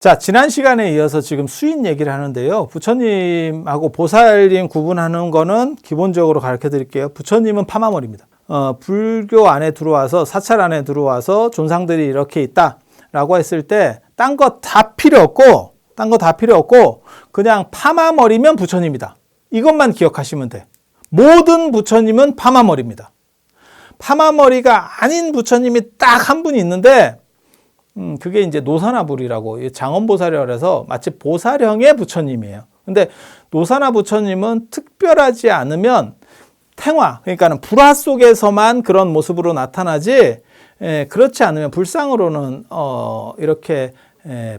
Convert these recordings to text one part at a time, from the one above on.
자, 지난 시간에 이어서 지금 수인 얘기를 하는데요. 부처님하고 보살님 구분하는 거는 기본적으로 가르쳐 드릴게요. 부처님은 파마머리입니다. 불교 안에 들어와서, 사찰 안에 들어와서 존상들이 이렇게 있다라고 했을 때, 딴 거 다 필요 없고, 그냥 파마머리면 부처님이다. 이것만 기억하시면 돼. 모든 부처님은 파마머리입니다. 파마머리가 아닌 부처님이 딱 한 분이 있는데, 그게 이제 노사나불이라고 장엄보살이라고 해서 마치 보살형의 부처님이에요. 근데 노사나 부처님은 특별하지 않으면 탱화, 그러니까는 불화 속에서만 그런 모습으로 나타나지, 그렇지 않으면 불상으로는 이렇게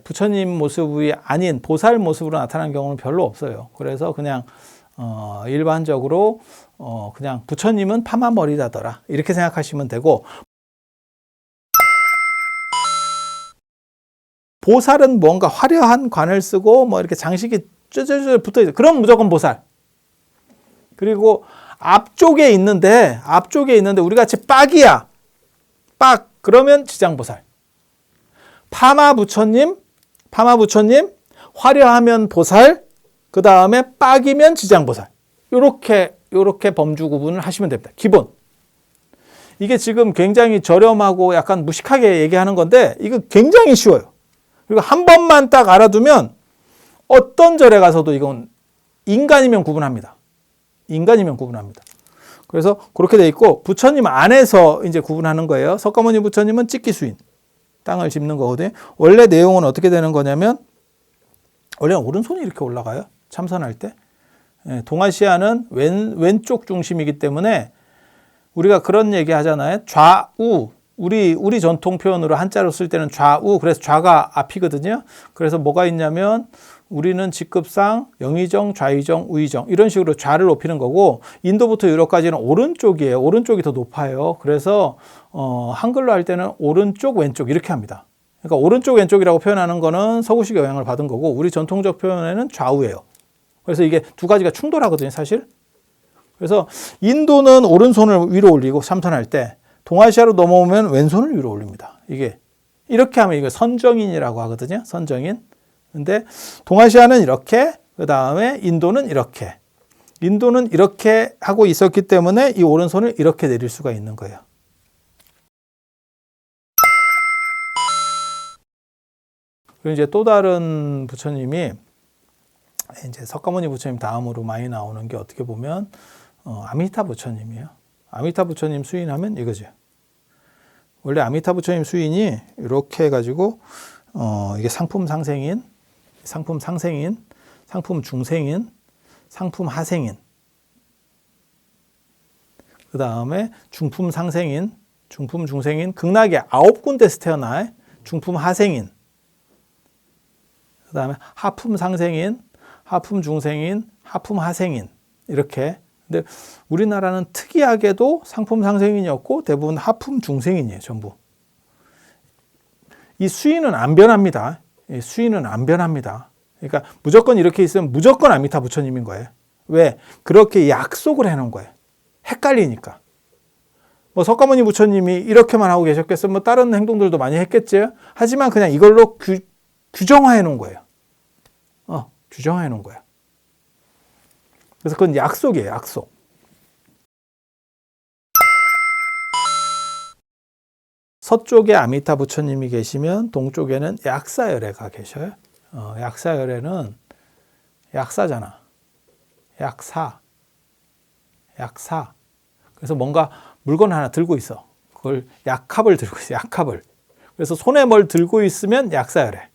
부처님 모습이 아닌 보살 모습으로 나타나는 경우는 별로 없어요. 그래서 그냥 일반적으로 그냥 부처님은 파마머리라더라 이렇게 생각하시면 되고, 보살은 뭔가 화려한 관을 쓰고 뭐 이렇게 장식이 쭈쭈쭈 붙어 있어요. 그럼 무조건 보살. 그리고 앞쪽에 있는데 우리 같이 빡이야. 빡 그러면 지장보살. 파마 부처님 화려하면 보살. 그 다음에 빡이면 지장보살. 요렇게 범주 구분을 하시면 됩니다. 기본. 이게 지금 굉장히 저렴하고 약간 무식하게 얘기하는 건데 이거 굉장히 쉬워요. 그리고 한 번만 딱 알아두면 어떤 절에 가서도 이건 인간이면 구분합니다. 그래서 그렇게 돼 있고, 부처님 안에서 이제 구분하는 거예요. 석가모니 부처님은 찍기수인, 땅을 짚는 거거든요. 원래 내용은 어떻게 되는 거냐면, 원래 오른손이 이렇게 올라가요. 참선할 때. 동아시아는 왼쪽 중심이기 때문에 우리가 그런 얘기 하잖아요. 좌우. 우리 전통 표현으로 한자로 쓸 때는 좌우, 그래서 좌가 앞이거든요. 그래서 뭐가 있냐면 우리는 직급상 영의정, 좌의정, 우의정 이런 식으로 좌를 높이는 거고, 인도부터 유럽까지는 오른쪽이에요. 오른쪽이 더 높아요. 그래서 한글로 할 때는 오른쪽, 왼쪽 이렇게 합니다. 그러니까 오른쪽, 왼쪽이라고 표현하는 거는 서구식 영향을 받은 거고, 우리 전통적 표현에는 좌우예요. 그래서 이게 두 가지가 충돌하거든요, 사실. 그래서 인도는 오른손을 위로 올리고 참선할 때, 동아시아로 넘어오면 왼손을 위로 올립니다. 이게 이렇게 하면 이거 선정인이라고 하거든요. 선정인. 근데 동아시아는 이렇게, 그 다음에 인도는 이렇게 하고 있었기 때문에 이 오른손을 이렇게 내릴 수가 있는 거예요. 그리고 이제 또 다른 부처님이 이제 석가모니 부처님 다음으로 많이 나오는 게 어떻게 보면 아미타 부처님이에요. 아미타 부처님 수인하면 이거죠. 원래 아미타 부처님 수인이 이렇게 해가지고 이게 상품 상생인, 상품 상생인, 상품 중생인, 상품 하생인, 그 다음에 중품 상생인, 중품 중생인, 극락에 9군데서 태어나 중품 하생인, 그 다음에 하품 상생인, 하품 중생인, 하품 하생인 이렇게. 근데 우리나라는 특이하게도 상품 상생인이었고 대부분 하품 중생인이에요, 전부. 이 수인은 안 변합니다. 그러니까 무조건 이렇게 있으면 무조건 아미타 부처님인 거예요. 왜? 그렇게 약속을 해놓은 거예요. 헷갈리니까. 뭐 석가모니 부처님이 이렇게만 하고 계셨겠어요? 뭐 다른 행동들도 많이 했겠죠. 하지만 그냥 이걸로 규정화해 놓은 거예요. 규정화해 놓은 거예요. 그래서 그건 약속이에요, 약속. 서쪽에 아미타 부처님이 계시면 동쪽에는 약사열애가 계셔요. 약사열애는 약사잖아. 약사. 그래서 뭔가 물건 하나 들고 있어. 그걸 약합을 들고 있어, 약합을. 그래서 손에 뭘 들고 있으면 약사열애.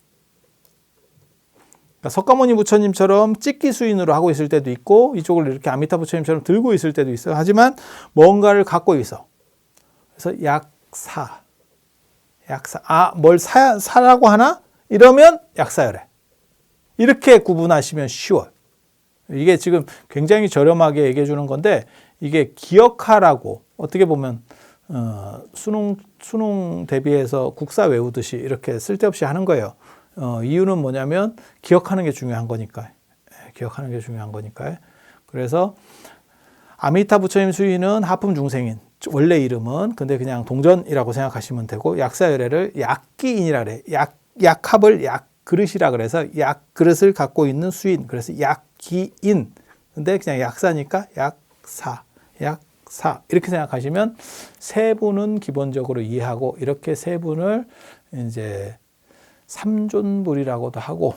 그러니까 석가모니 부처님처럼 찍기 수인으로 하고 있을 때도 있고, 이쪽을 이렇게 아미타 부처님처럼 들고 있을 때도 있어요. 하지만 뭔가를 갖고 있어. 그래서 약사. 뭘 사라고 하나? 이러면 약사열애. 이렇게 구분하시면 쉬워요. 이게 지금 굉장히 저렴하게 얘기해 주는 건데, 이게 기억하라고 어떻게 보면 수능 대비해서 국사 외우듯이 이렇게 쓸데없이 하는 거예요. 이유는 뭐냐면 기억하는 게 중요한 거니까. 그래서 아미타 부처님 수인은 하품 중생인, 원래 이름은 근데 그냥 동전이라고 생각하시면 되고, 약사열애를 약기인이라 그래. 약합을 약그릇이라 그래서 약그릇을 갖고 있는 수인. 그래서 약기인. 근데 그냥 약사니까 약사, 약사. 이렇게 생각하시면 세 분은 기본적으로 이해하고 이렇게 세 분을 이제 삼존불이라고도 하고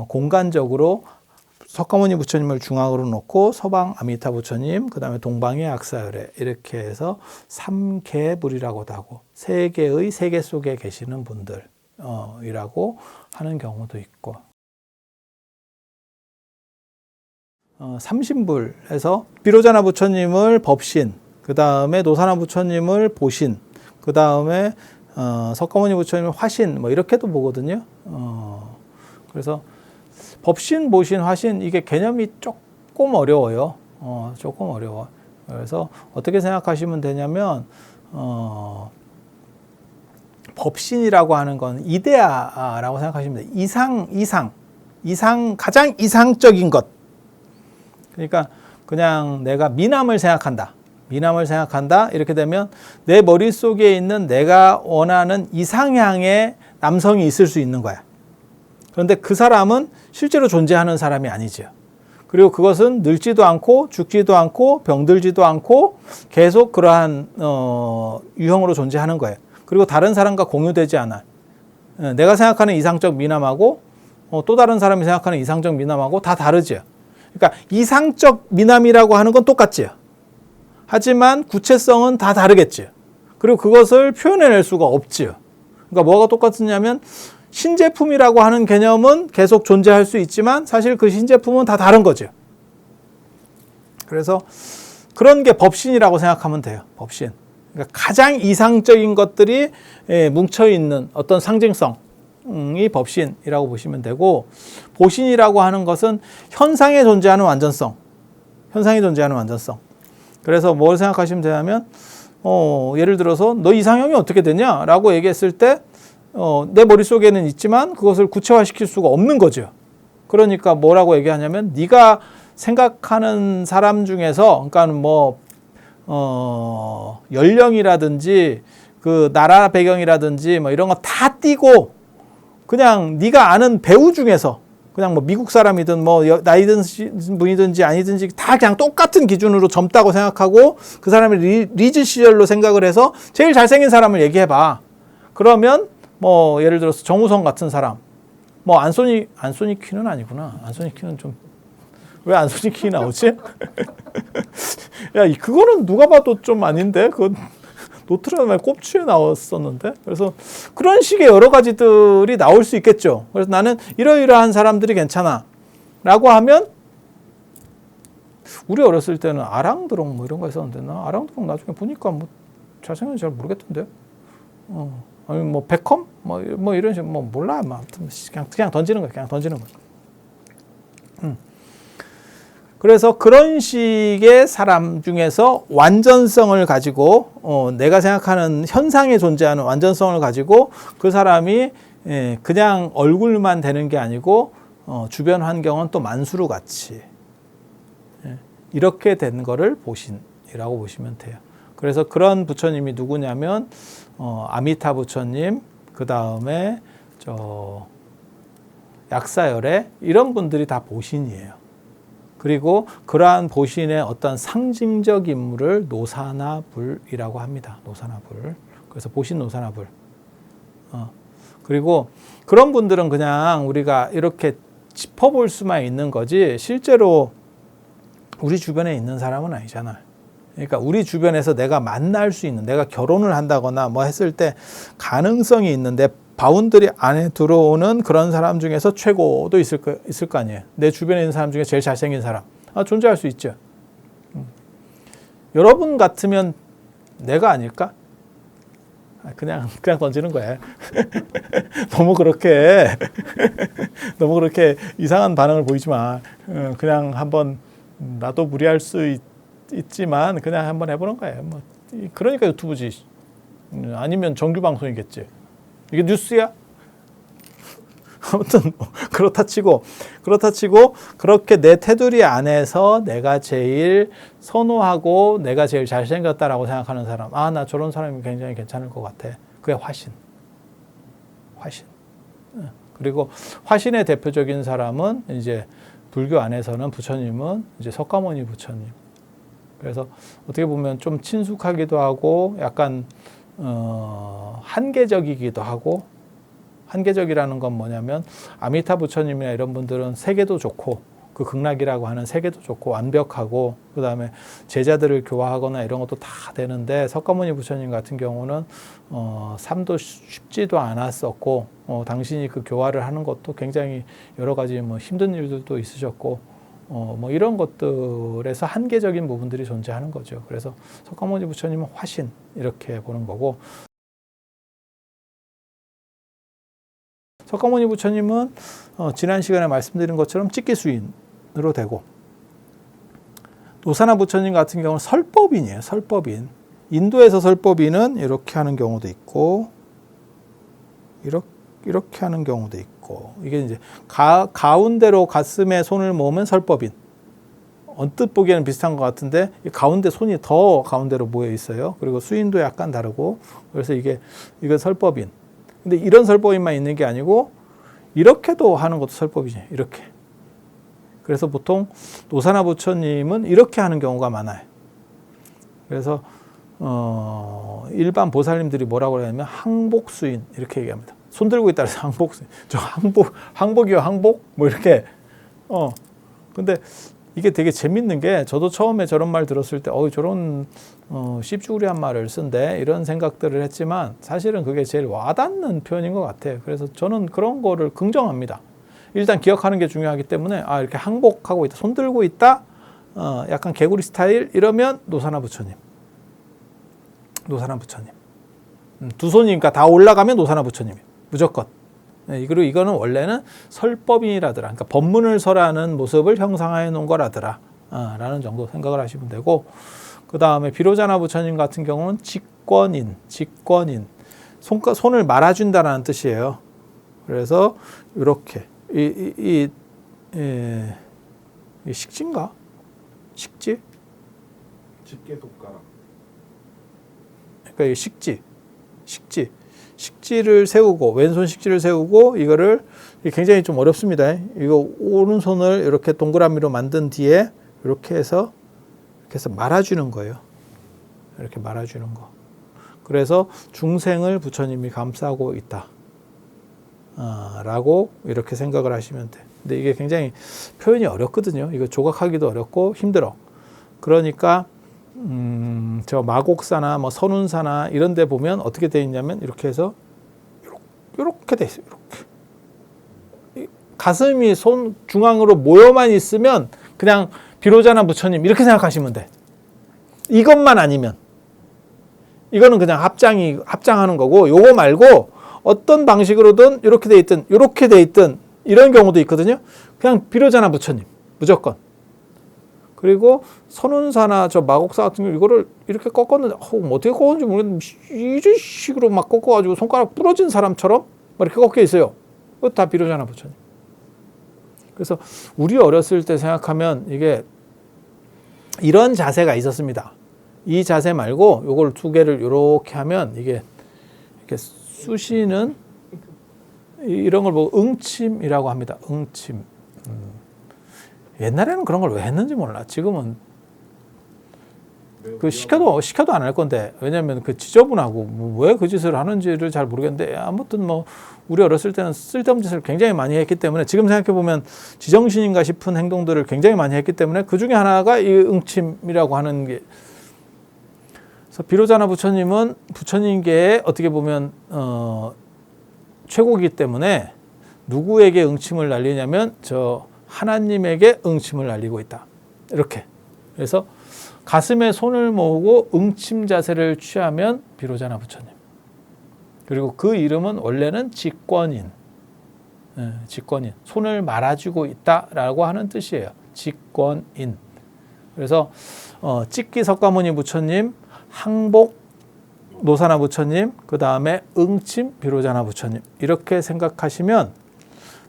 공간적으로 석가모니 부처님을 중앙으로 놓고 서방 아미타 부처님, 그 다음에 동방의 약사열애 이렇게 해서 삼계불이라고도 하고 세 개의 세계 속에 계시는 분들이라고 하는 경우도 있고 삼신불에서 비로자나 부처님을 법신, 그 다음에 노사나 부처님을 보신, 그 다음에 석가모니 부처님을 화신 뭐 이렇게도 보거든요. 그래서 법신, 보신, 화신 이게 개념이 조금 어려워요. 조금 어려워. 그래서 어떻게 생각하시면 되냐면 법신이라고 하는 건 이데아라고 생각하시면 돼요. 이상 가장 이상적인 것. 그러니까 그냥 내가 미남을 생각한다. 미남을 생각한다. 이렇게 되면 내 머릿속에 있는 내가 원하는 이상향의 남성이 있을 수 있는 거야. 그런데 그 사람은 실제로 존재하는 사람이 아니죠. 그리고 그것은 늙지도 않고 죽지도 않고 병들지도 않고 계속 그러한 유형으로 존재하는 거예요. 그리고 다른 사람과 공유되지 않아. 내가 생각하는 이상적 미남하고 또 다른 사람이 생각하는 이상적 미남하고 다 다르죠. 그러니까 이상적 미남이라고 하는 건 똑같지요. 하지만 구체성은 다 다르겠지요. 그리고 그것을 표현해낼 수가 없지요. 그러니까 뭐가 똑같으냐면 신제품이라고 하는 개념은 계속 존재할 수 있지만 사실 그 신제품은 다 다른 거죠. 그래서 그런 게 법신이라고 생각하면 돼요. 법신. 그러니까 가장 이상적인 것들이 뭉쳐있는 어떤 상징성이 법신이라고 보시면 되고, 보신이라고 하는 것은 현상에 존재하는 완전성. 현상에 존재하는 완전성. 그래서 뭘 생각하시면 되냐면 예를 들어서 너 이상형이 어떻게 되냐? 라고 얘기했을 때 내 머릿속에는 있지만 그것을 구체화시킬 수가 없는 거죠. 그러니까 뭐라고 얘기하냐면 네가 생각하는 사람 중에서 그러니까 뭐 연령이라든지 그 나라 배경이라든지 뭐 이런 거 다 띄고 그냥 네가 아는 배우 중에서 그냥 뭐 미국 사람이든 뭐 나이 든 분이든지 아니든지 다 그냥 똑같은 기준으로 젊다고 생각하고 그 사람이 리즈 시절로 생각을 해서 제일 잘생긴 사람을 얘기해 봐. 그러면 뭐 예를 들어서 정우성 같은 사람, 뭐 안소니 퀸은 아니구나. 안소니 퀸은 좀 왜 안소니 퀸이 나오지? 야, 그거는 누가 봐도 좀 아닌데 그건 노트르담의 꼽추에 나왔었는데. 그래서 그런 식의 여러 가지들이 나올 수 있겠죠. 그래서 나는 이러이러한 사람들이 괜찮아 라고 하면, 우리 어렸을 때는 아랑드롱 뭐 이런 거 있었는데 나 아랑드롱 나중에 보니까 뭐 잘생겼는지 잘 모르겠던데. 아니 뭐 베컴 뭐 이런 식 뭐 몰라. 뭐 아무튼 그냥 던지는 거야. 그냥 던지는 거야. 그래서 그런 식의 사람 중에서 완전성을 가지고 내가 생각하는 현상에 존재하는 완전성을 가지고 그 사람이 그냥 얼굴만 되는 게 아니고 주변 환경은 또 만수르 같이 이렇게 된 거를 보신이라고 보시면 돼요. 그래서 그런 부처님이 누구냐면 아미타 부처님, 그 다음에 약사열애 이런 분들이 다 보신이에요. 그리고 그러한 보신의 어떤 상징적 인물을 노사나불이라고 합니다. 노사나불. 그래서 보신 노사나불. 그리고 그런 분들은 그냥 우리가 이렇게 짚어볼 수만 있는 거지 실제로 우리 주변에 있는 사람은 아니잖아요. 그러니까 우리 주변에서 내가 만날 수 있는, 내가 결혼을 한다거나 뭐 했을 때 가능성이 있는데 바운더리 안에 들어오는 그런 사람 중에서 최고도 있을 거 아니에요. 내 주변에 있는 사람 중에 제일 잘생긴 사람. 존재할 수 있죠. 여러분 같으면 내가 아닐까? 그냥 던지는 거야. 너무 그렇게 이상한 반응을 보이지 마. 그냥 한번 나도 무리할 수 있지만 그냥 한번 해보는 거예요. 뭐 그러니까 유튜브지. 아니면 정규 방송이겠지. 이게 뉴스야? 아무튼 그렇다 치고 그렇게 내 테두리 안에서 내가 제일 선호하고 내가 제일 잘생겼다라고 생각하는 사람, 나 저런 사람이 굉장히 괜찮을 것 같아. 그게 화신. 그리고 화신의 대표적인 사람은 이제 불교 안에서는 부처님은 이제 석가모니 부처님. 그래서 어떻게 보면 좀 친숙하기도 하고 약간 한계적이기도 하고, 한계적이라는 건 뭐냐면 아미타 부처님이나 이런 분들은 세계도 좋고 그 극락이라고 하는 세계도 좋고 완벽하고 그 다음에 제자들을 교화하거나 이런 것도 다 되는데, 석가모니 부처님 같은 경우는 삶도 쉽지도 않았었고 당신이 그 교화를 하는 것도 굉장히 여러 가지 뭐 힘든 일들도 있으셨고 뭐 이런 것들에서 한계적인 부분들이 존재하는 거죠. 그래서 석가모니 부처님은 화신 이렇게 보는 거고, 석가모니 부처님은 지난 시간에 말씀드린 것처럼 찍기수인으로 되고, 노사나 부처님 같은 경우는 설법인이에요. 설법인. 인도에서 설법인은 이렇게 하는 경우도 있고 이렇게 하는 경우도 있고, 이게 이제 가운데로 가슴에 손을 모으면 설법인. 언뜻 보기에는 비슷한 것 같은데 가운데 손이 더 가운데로 모여 있어요. 그리고 수인도 약간 다르고, 그래서 이건 설법인. 근데 이런 설법인만 있는 게 아니고 이렇게도 하는 것도 설법이죠. 이렇게. 그래서 보통 노사나 부처님은 이렇게 하는 경우가 많아요. 그래서 일반 보살님들이 뭐라고 하냐면 항복수인 이렇게 얘기합니다. 손 들고 있다 그래서 항복수인. 저 항복이요, 항복? 뭐 이렇게. 근데 이게 되게 재밌는 게, 저도 처음에 저런 말 들었을 때 저런 씹쭈구리한 말을 쓴데 이런 생각들을 했지만 사실은 그게 제일 와닿는 표현인 것 같아요. 그래서 저는 그런 거를 긍정합니다. 일단 기억하는 게 중요하기 때문에 이렇게 항복하고 있다, 손 들고 있다, 약간 개구리 스타일 이러면 노사나 부처님. 두 손이 그러니까 다 올라가면 노사나 부처님이에요. 무조건. 그리고 이거는 원래는 설법인이라더라. 그러니까 법문을 설하는 모습을 형상화해 놓은 거라더라. 라는 정도 생각을 하시면 되고, 그 다음에 비로자나 부처님 같은 경우는 직권인. 손을 말아준다는 뜻이에요. 그래서 이렇게 이 식지인가? 식지? 집게 손가락. 그러니까 이 식지를 세우고, 왼손 식지를 세우고, 이거를 굉장히 좀 어렵습니다. 이거 오른손을 이렇게 동그라미로 만든 뒤에 이렇게 해서 말아주는 거예요. 이렇게 말아주는 거. 그래서 중생을 부처님이 감싸고 있다. 라고 이렇게 생각을 하시면 돼. 근데 이게 굉장히 표현이 어렵거든요. 이거 조각하기도 어렵고 힘들어. 그러니까 저 마곡사나 뭐 선운사나 이런 데 보면 어떻게 돼 있냐면 이렇게 해서 이렇게 돼 있어요. 이렇게. 가슴이 손 중앙으로 모여만 있으면 그냥 비로자나 부처님 이렇게 생각하시면 돼. 이것만 아니면. 이거는 그냥 합장하는 거고, 요거 말고 어떤 방식으로든 이렇게 돼 있든 이런 경우도 있거든요. 그냥 비로자나 부처님 무조건. 그리고 선운사나 저 마곡사 같은 경우 이거를 이렇게 꺾었는데 어떻게 꺾었는지 모르겠는데 이런 식으로 막 꺾어가지고 손가락 부러진 사람처럼 막 이렇게 꺾여 있어요. 그거 다 비로자나 부처님. 그래서 우리 어렸을 때 생각하면 이게 이런 자세가 있었습니다. 이 자세 말고 요걸 두 개를 이렇게 하면 이게 이렇게 쑤시는 이런 걸 보고 응침이라고 합니다. 응침. 옛날에는 그런 걸 왜 했는지 몰라. 지금은 그 시켜도 안 할 건데, 왜냐하면 그 지저분하고 왜 그 짓을 하는지를 잘 모르겠는데, 아무튼 뭐 우리 어렸을 때는 쓸데없는 짓을 굉장히 많이 했기 때문에 지금 생각해 보면 지정신인가 싶은 행동들을 굉장히 많이 했기 때문에 그 중에 하나가 이 응침이라고 하는 게. 그래서 비로자나 부처님은 부처님계에 어떻게 보면 최고이기 때문에 누구에게 응침을 날리냐면 저 하나님에게 응침을 날리고 있다. 이렇게. 그래서 가슴에 손을 모으고 응침 자세를 취하면 비로자나 부처님. 그리고 그 이름은 원래는 직권인. 직권인. 손을 말아주고 있다라고 하는 뜻이에요. 직권인. 그래서 찍기 석가모니 부처님, 항복 노사나 부처님, 그 다음에 응침 비로자나 부처님, 이렇게 생각하시면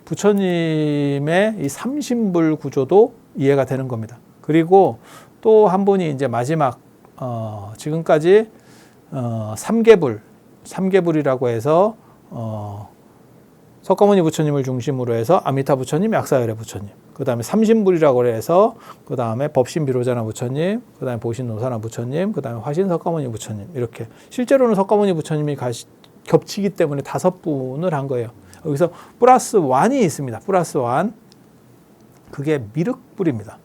부처님의 이 삼신불 구조도 이해가 되는 겁니다. 그리고 또 한 분이 이제 마지막 지금까지 삼계불이라고 해서 석가모니 부처님을 중심으로 해서 아미타 부처님, 약사열애 부처님, 그 다음에 삼신불이라고 해서 그 다음에 법신비로자나 부처님, 그 다음에 보신노사나 부처님, 그 다음에 화신석가모니 부처님, 이렇게 실제로는 석가모니 부처님이 겹치기 때문에 5분을 한 거예요. 여기서 플러스 1이 있습니다. 플러스 1. 그게 미륵불입니다.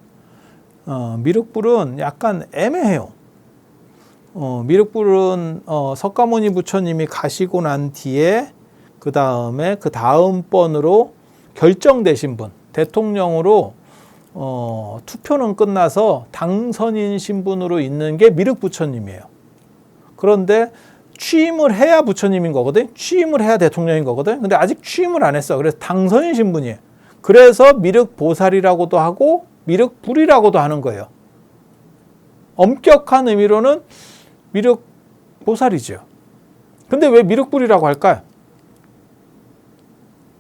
미륵불은 약간 애매해요. 미륵불은 석가모니 부처님이 가시고 난 뒤에 그 다음에 그 다음 번으로 결정되신 분, 대통령으로 투표는 끝나서 당선인 신분으로 있는 게 미륵 부처님이에요. 그런데 취임을 해야 부처님인 거거든. 취임을 해야 대통령인 거거든. 근데 아직 취임을 안 했어. 그래서 당선인 신분이에요. 그래서 미륵 보살이라고도 하고 미륵 불이라고도 하는 거예요. 엄격한 의미로는 미륵 보살이죠. 근데 왜 미륵 불이라고 할까요?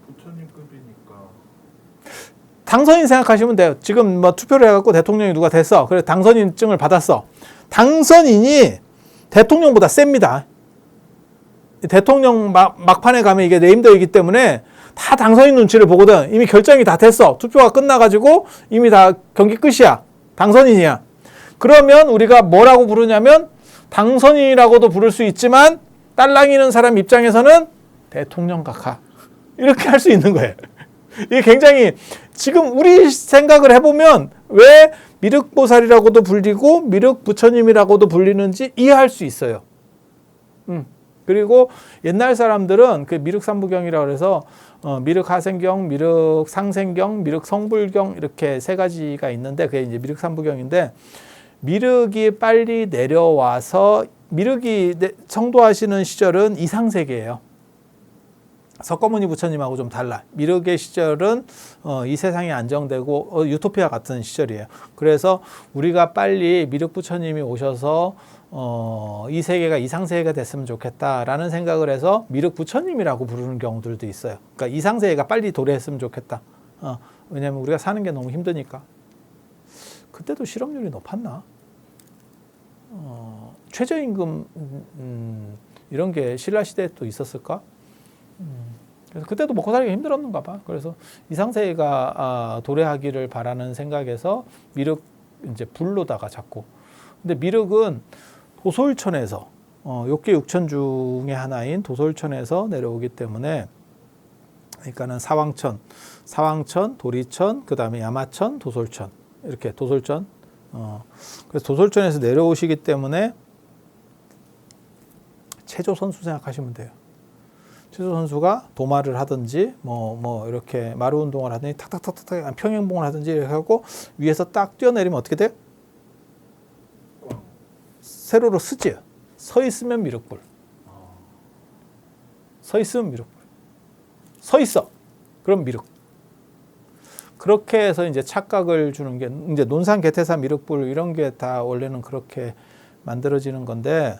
부처님급이니까. 당선인 생각하시면 돼요. 지금 뭐 투표를 해갖고 대통령이 누가 됐어. 그래서 당선인증을 받았어. 당선인이 대통령보다 셉니다. 대통령 막판에 가면 이게 네임더이기 때문에 다 당선인 눈치를 보거든. 이미 결정이 다 됐어. 투표가 끝나가지고 이미 다 경기 끝이야. 당선인이야. 그러면 우리가 뭐라고 부르냐면 당선인이라고도 부를 수 있지만 딸랑이는 사람 입장에서는 대통령 각하. 이렇게 할 수 있는 거예요. 이게 굉장히 지금 우리 생각을 해보면 왜 미륵보살이라고도 불리고 미륵부처님이라고도 불리는지 이해할 수 있어요. 그리고 옛날 사람들은 그 미륵삼부경이라고 해서 미륵하생경, 미륵상생경, 미륵성불경 이렇게 3가지가 있는데 그게 이제 미륵삼부경인데 미륵이 빨리 내려와서 미륵이 성도하시는 시절은 이상세계예요. 석가모니 부처님하고 좀 달라. 미륵의 시절은 이 세상이 안정되고 유토피아 같은 시절이에요. 그래서 우리가 빨리 미륵 부처님이 오셔서 이 세계가 이상세계가 됐으면 좋겠다라는 생각을 해서 미륵 부처님이라고 부르는 경우들도 있어요. 그러니까 이상세계가 빨리 도래했으면 좋겠다. 왜냐하면 우리가 사는 게 너무 힘드니까. 그때도 실업률이 높았나? 최저임금 이런 게 신라시대에 또 있었을까? 그래서 그때도 먹고 살기가 힘들었는가 봐. 그래서 이상세계가 도래하기를 바라는 생각에서 미륵 이제 불로다가 잡고. 근데 미륵은 도솔천에서 욕계 6천 중에 하나인 도솔천에서 내려오기 때문에 그러니까는 사왕천, 도리천, 그 다음에 야마천, 도솔천 이렇게 도솔천. 그래서 도솔천에서 내려오시기 때문에 체조 선수 생각하시면 돼요. 체조 선수가 도마를 하든지 뭐 이렇게 마루 운동을 하든지 탁탁탁탁 평행봉을 하든지 이렇게 하고 위에서 딱 뛰어내리면 어떻게 돼? 세로로 쓰지요. 서 있으면 미륵불. 서 있으면 미륵불. 서 있어. 그럼 미륵. 그렇게 해서 이제 착각을 주는 게 이제 논산 개태사 미륵불 이런 게 다 원래는 그렇게 만들어지는 건데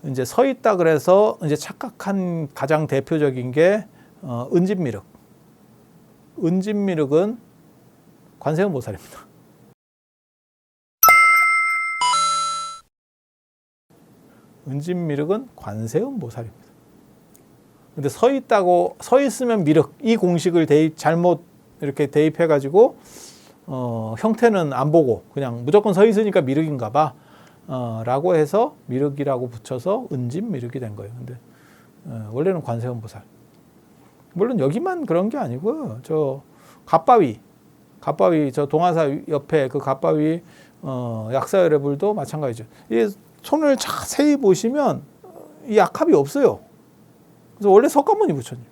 이제 서 있다 그래서 이제 착각한 가장 대표적인 게 은진미륵. 은진미륵은 관세음보살입니다. 은진미륵은 관세음보살입니다. 근데 서 있으면 미륵 이 공식을 잘못 이렇게 대입해가지고 형태는 안 보고 그냥 무조건 서 있으니까 미륵인가 봐. 라고 해서 미륵이라고 붙여서 은진미륵이 된 거예요. 근데 원래는 관세음보살. 물론 여기만 그런 게 아니고요. 저 갓바위 저 동화사 옆에 그 갓바위 약사열애불도 마찬가지죠. 이 손을 자세히 보시면 이 약합이 없어요. 그래서 원래 석가모니 부처님.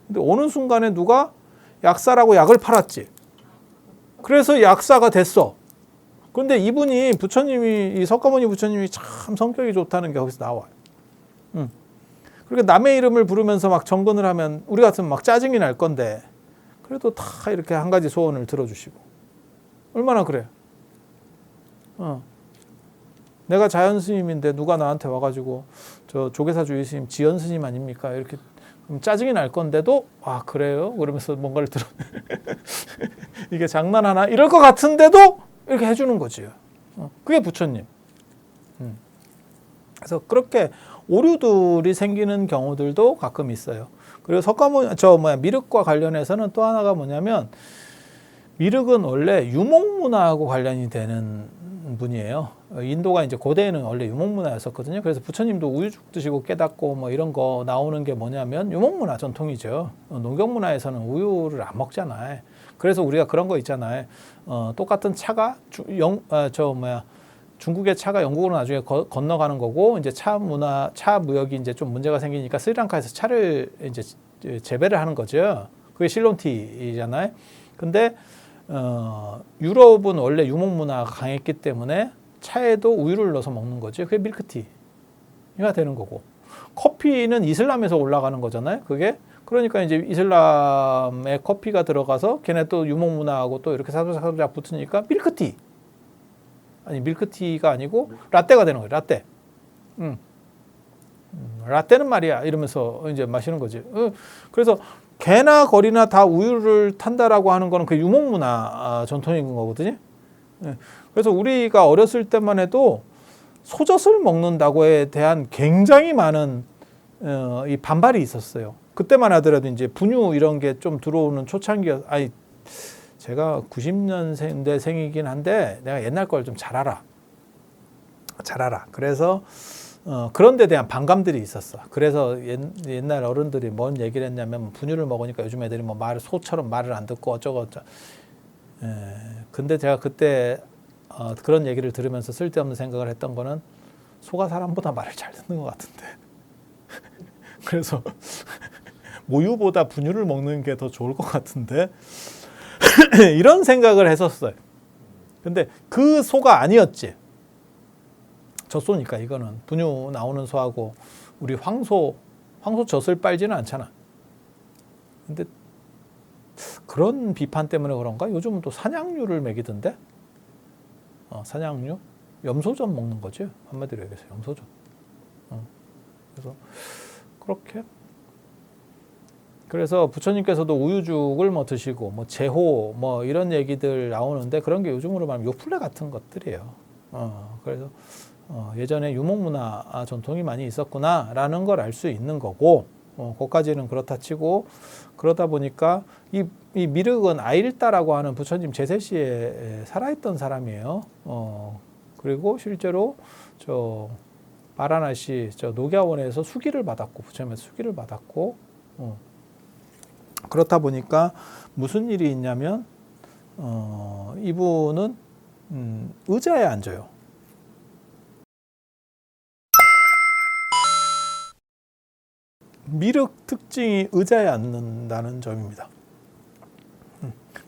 근데 어느 순간에 누가 약사라고 약을 팔았지. 그래서 약사가 됐어. 그런데 이분이 이 석가모니 부처님이 참 성격이 좋다는 게 거기서 나와요. 그러니까 남의 이름을 부르면서 막 정근을 하면 우리 같으면 막 짜증이 날 건데 그래도 다 이렇게 한 가지 소원을 들어주시고 얼마나 그래. 내가 자연 스님인데 누가 나한테 와가지고 저 조계사 주의 스님 지연 스님 아닙니까? 이렇게 짜증이 날 건데도 그래요? 그러면서 뭔가를 들어 이게 장난하나? 이럴 것 같은데도 이렇게 해주는 거지. 그게 부처님. 그래서 그렇게 오류들이 생기는 경우들도 가끔 있어요. 그리고 미륵과 관련해서는 또 하나가 뭐냐면 미륵은 원래 유목문화하고 관련이 되는 분이에요. 인도가 이제 고대에는 원래 유목문화였었거든요. 그래서 부처님도 우유죽 드시고 깨닫고 뭐 이런 거 나오는 게 뭐냐면 유목문화 전통이죠. 농경문화에서는 우유를 안 먹잖아요. 그래서 우리가 그런 거 있잖아요. 똑같은 차가 중국의 차가 영국으로 나중에 건너가는 거고 이제 차 무역이 이제 좀 문제가 생기니까 스리랑카에서 차를 이제 재배를 하는 거죠. 그게 실론티잖아요. 근데 유럽은 원래 유목 문화가 강했기 때문에 차에도 우유를 넣어서 먹는 거죠. 그게 밀크티가 되는 거고. 커피는 이슬람에서 올라가는 거잖아요. 그게 그러니까 이제 이슬람에 커피가 들어가서 걔네 또 유목 문화하고 또 이렇게 사도작 붙으니까 밀크티가 아니고 라떼가 되는 거예요. 라떼. 라떼는 말이야 이러면서 이제 마시는 거지. 그래서 개나 거리나 다 우유를 탄다라고 하는 거는 그 유목문화 전통인 거거든요. 그래서 우리가 어렸을 때만 해도 소젖을 먹는다고에 대한 굉장히 많은 이 반발이 있었어요. 그때만 하더라도 이제 분유 이런 게 좀 들어오는 초창기, 제가 90년대생이긴 한데 내가 옛날 걸 좀 잘 알아. 그래서 그런 데 대한 반감들이 있었어. 그래서 옛날 어른들이 뭔 얘기를 했냐면 분유를 먹으니까 요즘 애들이 뭐 소처럼 말을 안 듣고 어쩌고. 근데 제가 그때 그런 얘기를 들으면서 쓸데없는 생각을 했던 거는 소가 사람보다 말을 잘 듣는 것 같은데. 그래서 모유보다 분유를 먹는 게 더 좋을 것 같은데. 이런 생각을 했었어요. 근데 그 소가 아니었지. 젖소니까 이거는 분유 나오는 소하고 우리 황소 젖을 빨지는 않잖아. 근데 그런 비판 때문에 그런가? 요즘은 또 사냥류를 먹이던데? 사냥류? 염소젖 먹는 거지. 한마디로 얘기해서 염소젖. 그래서 그렇게. 그래서 부처님께서도 우유죽을 뭐 드시고 뭐 제호 뭐 이런 얘기들 나오는데 그런 게 요즘으로 말하면 요플레 같은 것들이에요. 그래서 예전에 유목문화 전통이 많이 있었구나라는 걸 알 수 있는 거고, 거기까지는 그렇다 치고, 그러다 보니까 이 미륵은 아일다라고 하는 부처님 제세시에 살아있던 사람이에요. 그리고 실제로 바라나시 녹야원에서 수기를 받았고, 부처님에서 수기를 받았고, 그렇다 보니까 무슨 일이 있냐면 이분은 의자에 앉아요. 미륵 특징이 의자에 앉는다는 점입니다.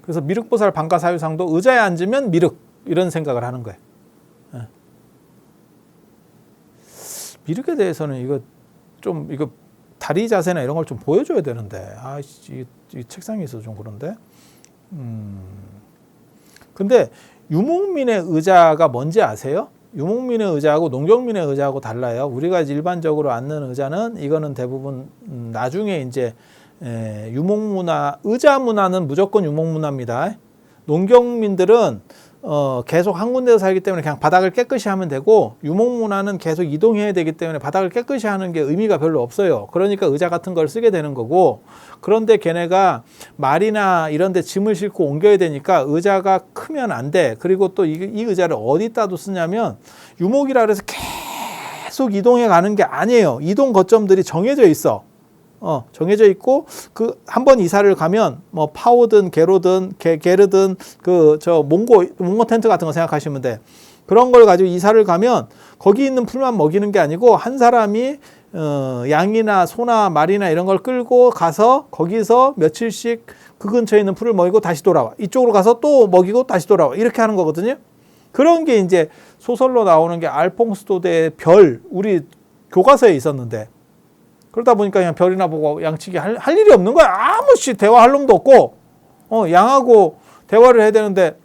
그래서 미륵보살 방가사유상도 의자에 앉으면 미륵 이런 생각을 하는 거예요. 미륵에 대해서는 이거 다리 자세나 이런 걸 좀 보여줘야 되는데 이 책상에 있어서 좀 그런데. 근데 유목민의 의자가 뭔지 아세요? 유목민의 의자하고 농경민의 의자하고 달라요. 우리가 일반적으로 앉는 의자는 이거는 대부분 나중에 이제 유목문화, 의자 문화는 무조건 유목문화입니다. 농경민들은 계속 한 군데서 살기 때문에 그냥 바닥을 깨끗이 하면 되고, 유목문화는 계속 이동해야 되기 때문에 바닥을 깨끗이 하는 게 의미가 별로 없어요. 그러니까 의자 같은 걸 쓰게 되는 거고, 그런데 걔네가 말이나 이런 데 짐을 싣고 옮겨야 되니까 의자가 크면 안 돼. 그리고 또 이 의자를 어디다도 쓰냐면 유목이라 그래서 계속 이동해 가는 게 아니에요. 이동 거점들이 정해져 있어. 정해져 있고, 한 번 이사를 가면, 뭐, 파오든, 게로든, 게르든, 몽고 텐트 같은 거 생각하시면 돼. 그런 걸 가지고 이사를 가면, 거기 있는 풀만 먹이는 게 아니고, 한 사람이, 양이나 소나 말이나 이런 걸 끌고 가서, 거기서 며칠씩 그 근처에 있는 풀을 먹이고 다시 돌아와. 이쪽으로 가서 또 먹이고 다시 돌아와. 이렇게 하는 거거든요. 그런 게 이제 소설로 나오는 게 알퐁스도대의 별, 우리 교과서에 있었는데, 그러다 보니까 그냥 별이나 보고 양치기 할 일이 없는 거야. 아무 대화할 놈도 없고, 양하고 대화를 해야 되는데,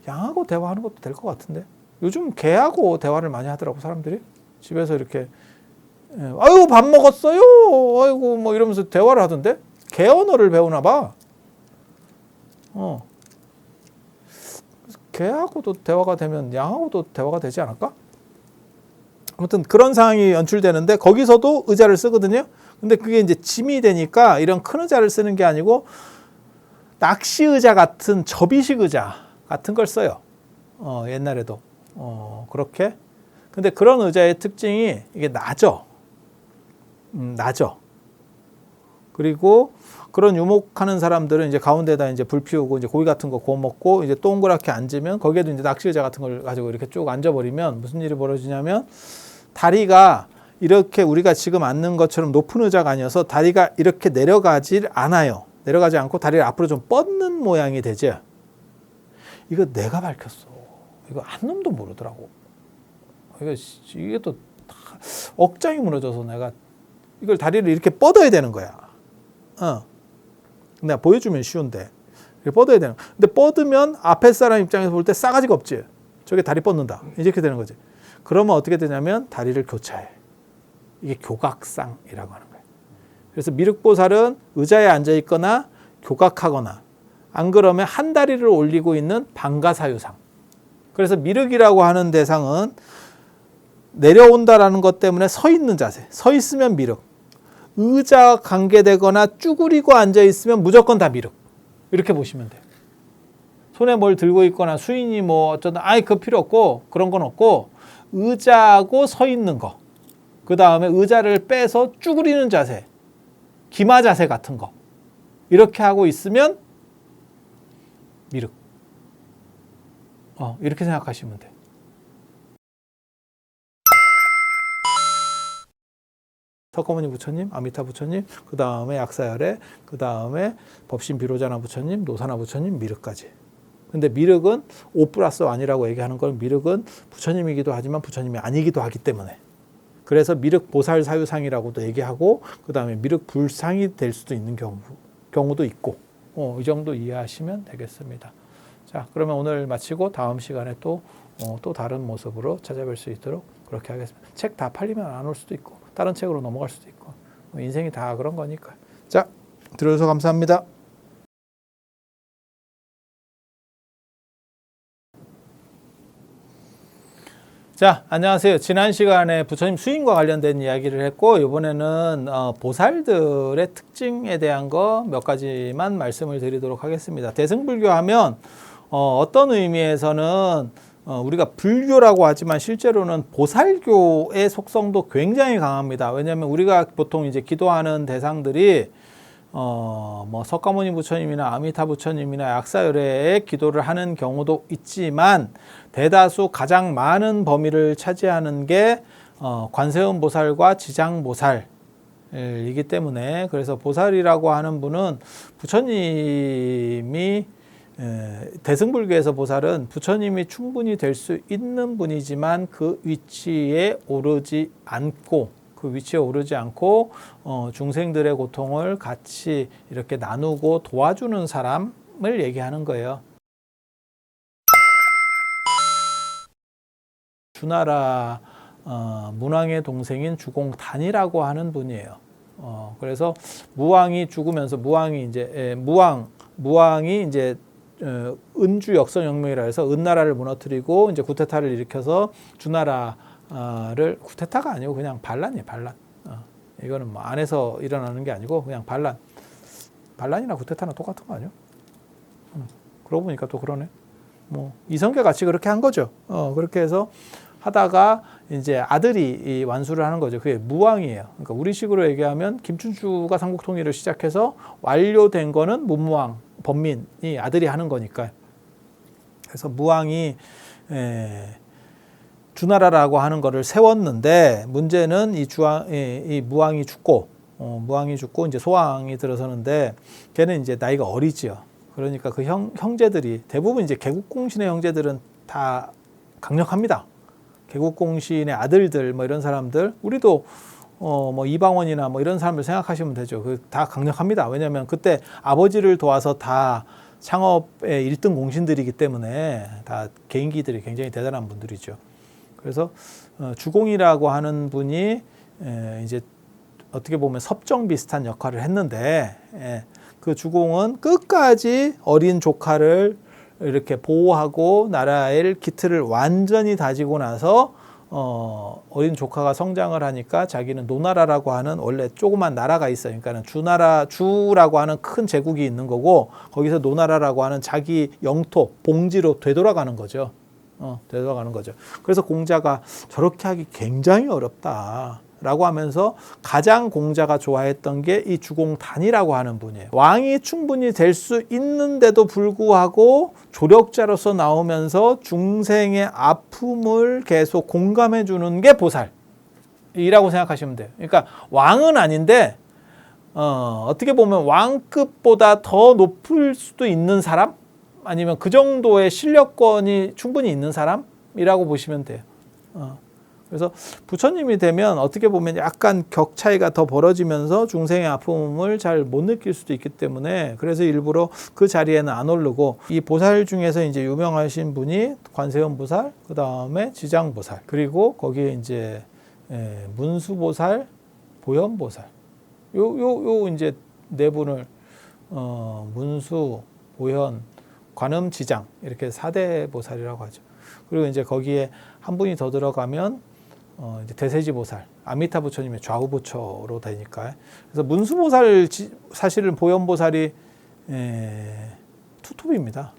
양하고 대화하는 것도 될 것 같은데. 요즘 개하고 대화를 많이 하더라고, 사람들이. 집에서 이렇게, 아이고, 밥 먹었어요? 아이고, 뭐 이러면서 대화를 하던데? 개 언어를 배우나 봐. 개하고도 대화가 되면 양하고도 대화가 되지 않을까? 아무튼 그런 상황이 연출되는데 거기서도 의자를 쓰거든요. 근데 그게 이제 짐이 되니까 이런 큰 의자를 쓰는 게 아니고 낚시 의자 같은 접이식 의자 같은 걸 써요. 옛날에도. 그렇게. 근데 그런 의자의 특징이 이게 낮어. 낮어. 그리고 그런 유목하는 사람들은 이제 가운데다 이제 불 피우고 이제 고기 같은 거 구워 먹고 이제 동그랗게 앉으면 거기에도 이제 낚시 의자 같은 걸 가지고 이렇게 쭉 앉아버리면 무슨 일이 벌어지냐면 다리가 이렇게 우리가 지금 앉는 것처럼 높은 의자가 아니어서 다리가 이렇게 내려가질 않아요. 내려가지 않고 다리를 앞으로 좀 뻗는 모양이 되죠. 이거 내가 밝혔어. 이거 한 놈도 모르더라고. 이게 또 억장이 무너져서 내가 이걸 다리를 이렇게 뻗어야 되는 거야. 내가 보여주면 쉬운데 이렇게 뻗어야 되는 거야. 근데 뻗으면 앞에 사람 입장에서 볼 때 싸가지가 없지. 저게 다리 뻗는다. 이렇게 되는 거지. 그러면 어떻게 되냐면 다리를 교차해. 이게 교각상이라고 하는 거예요. 그래서 미륵보살은 의자에 앉아 있거나 교각하거나 안 그러면 한 다리를 올리고 있는 방가사유상. 그래서 미륵이라고 하는 대상은 내려온다라는 것 때문에 서 있는 자세. 서 있으면 미륵. 의자 관계되거나 쭈그리고 앉아 있으면 무조건 다 미륵. 이렇게 보시면 돼요. 손에 뭘 들고 있거나 수인이 뭐 어쩌다 그 필요 없고 그런 건 없고 의자하고 서 있는 거. 그 다음에 의자를 빼서 쭈그리는 자세. 기마 자세 같은 거. 이렇게 하고 있으면 미륵. 이렇게 생각하시면 돼요. 석가모니 부처님, 아미타 부처님, 그 다음에 약사열애, 그 다음에 법신 비로자나 부처님, 노사나 부처님, 미륵까지. 근데 미륵은 5+1이라고 얘기하는 건 미륵은 부처님이기도 하지만 부처님이 아니기도 하기 때문에. 그래서 미륵 보살 사유상이라고도 얘기하고 그 다음에 미륵 불상이 될 수도 있는 경우도 있고 이 정도 이해하시면 되겠습니다. 자, 그러면 오늘 마치고 다음 시간에 또 다른 모습으로 찾아뵐 수 있도록 그렇게 하겠습니다. 책 다 팔리면 안 올 수도 있고 다른 책으로 넘어갈 수도 있고 인생이 다 그런 거니까. 자, 들어주셔서 감사합니다. 자, 안녕하세요. 지난 시간에 부처님 수인과 관련된 이야기를 했고 이번에는 보살들의 특징에 대한 거 몇 가지만 말씀을 드리도록 하겠습니다. 대승불교 하면 어떤 의미에서는 우리가 불교라고 하지만 실제로는 보살교의 속성도 굉장히 강합니다. 왜냐하면 우리가 보통 이제 기도하는 대상들이 뭐 석가모니 부처님이나 아미타 부처님이나 약사열애에 기도를 하는 경우도 있지만 대다수 가장 많은 범위를 차지하는 게 관세음 보살과 지장 보살이기 때문에 그래서 보살이라고 하는 분은 부처님이 대승불교에서 보살은 부처님이 충분히 될 수 있는 분이지만 그 위치에 오르지 않고 중생들의 고통을 같이 이렇게 나누고 도와주는 사람을 얘기하는 거예요. 주나라 문왕의 동생인 주공단이라고 하는 분이에요. 그래서 무왕이 죽으면서 무왕이 이제 은주 역선혁명이라 해서 은나라를 무너뜨리고 이제 구테타를 일으켜서 주나라를 구테타가 아니고 그냥 반란이에요. 반란. 이거는 뭐 안에서 일어나는 게 아니고 그냥 반란. 반란이나 구테타나 똑같은 거 아니에요? 그러고 보니까 또 그러네. 뭐 이성계 같이 그렇게 한 거죠. 그렇게 해서 하다가 이제 아들이 완수를 하는 거죠. 그게 무왕이에요. 그러니까 우리식으로 얘기하면 김춘추가 삼국 통일을 시작해서 완료된 거는 문무왕 범민이 아들이 하는 거니까. 그래서 무왕이 주나라라고 하는 거를 세웠는데 문제는 이 무왕이 죽고 이제 소왕이 들어서는데 걔는 이제 나이가 어리지요. 그러니까 그 형제들이 대부분 이제 개국공신의 형제들은 다 강력합니다. 개국공신의 아들들 뭐 이런 사람들 우리도 뭐 이방원이나 뭐 이런 사람들 생각하시면 되죠. 그 다 강력합니다. 왜냐하면 그때 아버지를 도와서 다 창업의 1등 공신들이기 때문에 다 개인기들이 굉장히 대단한 분들이죠. 그래서 주공이라고 하는 분이 이제 어떻게 보면 섭정 비슷한 역할을 했는데 그 주공은 끝까지 어린 조카를 이렇게 보호하고 나라의 기틀을 완전히 다지고 나서 어린 조카가 성장을 하니까 자기는 노나라라고 하는 원래 조그만 나라가 있어요. 그러니까 주라고 하는 큰 제국이 있는 거고 거기서 노나라라고 하는 자기 영토, 봉지로 되돌아가는 거죠. 되돌아가는 거죠. 그래서 공자가 저렇게 하기 굉장히 어렵다라고 하면서 가장 공자가 좋아했던 게 이 주공단이라고 하는 분이에요. 왕이 충분히 될 수 있는데도 불구하고 조력자로서 나오면서 중생의 아픔을 계속 공감해 주는 게 보살이라고 생각하시면 돼요. 그러니까 왕은 아닌데 어떻게 보면 왕급보다 더 높을 수도 있는 사람? 아니면 그 정도의 실력권이 충분히 있는 사람이라고 보시면 돼요. 그래서 부처님이 되면 어떻게 보면 약간 격 차이가 더 벌어지면서 중생의 아픔을 잘 못 느낄 수도 있기 때문에 그래서 일부러 그 자리에는 안 오르고 이 보살 중에서 이제 유명하신 분이 관세음 보살, 그 다음에 지장 보살, 그리고 거기에 이제 문수 보살, 보현 보살. 요 이제 네 분을 문수, 보현, 관음, 지장 이렇게 4대 보살이라고 하죠. 그리고 이제 거기에 한 분이 더 들어가면 이제 대세지 보살, 아미타 부처님의 좌우 부처로 되니까. 그래서 문수 보살 사실은 보현 보살이 투톱입니다.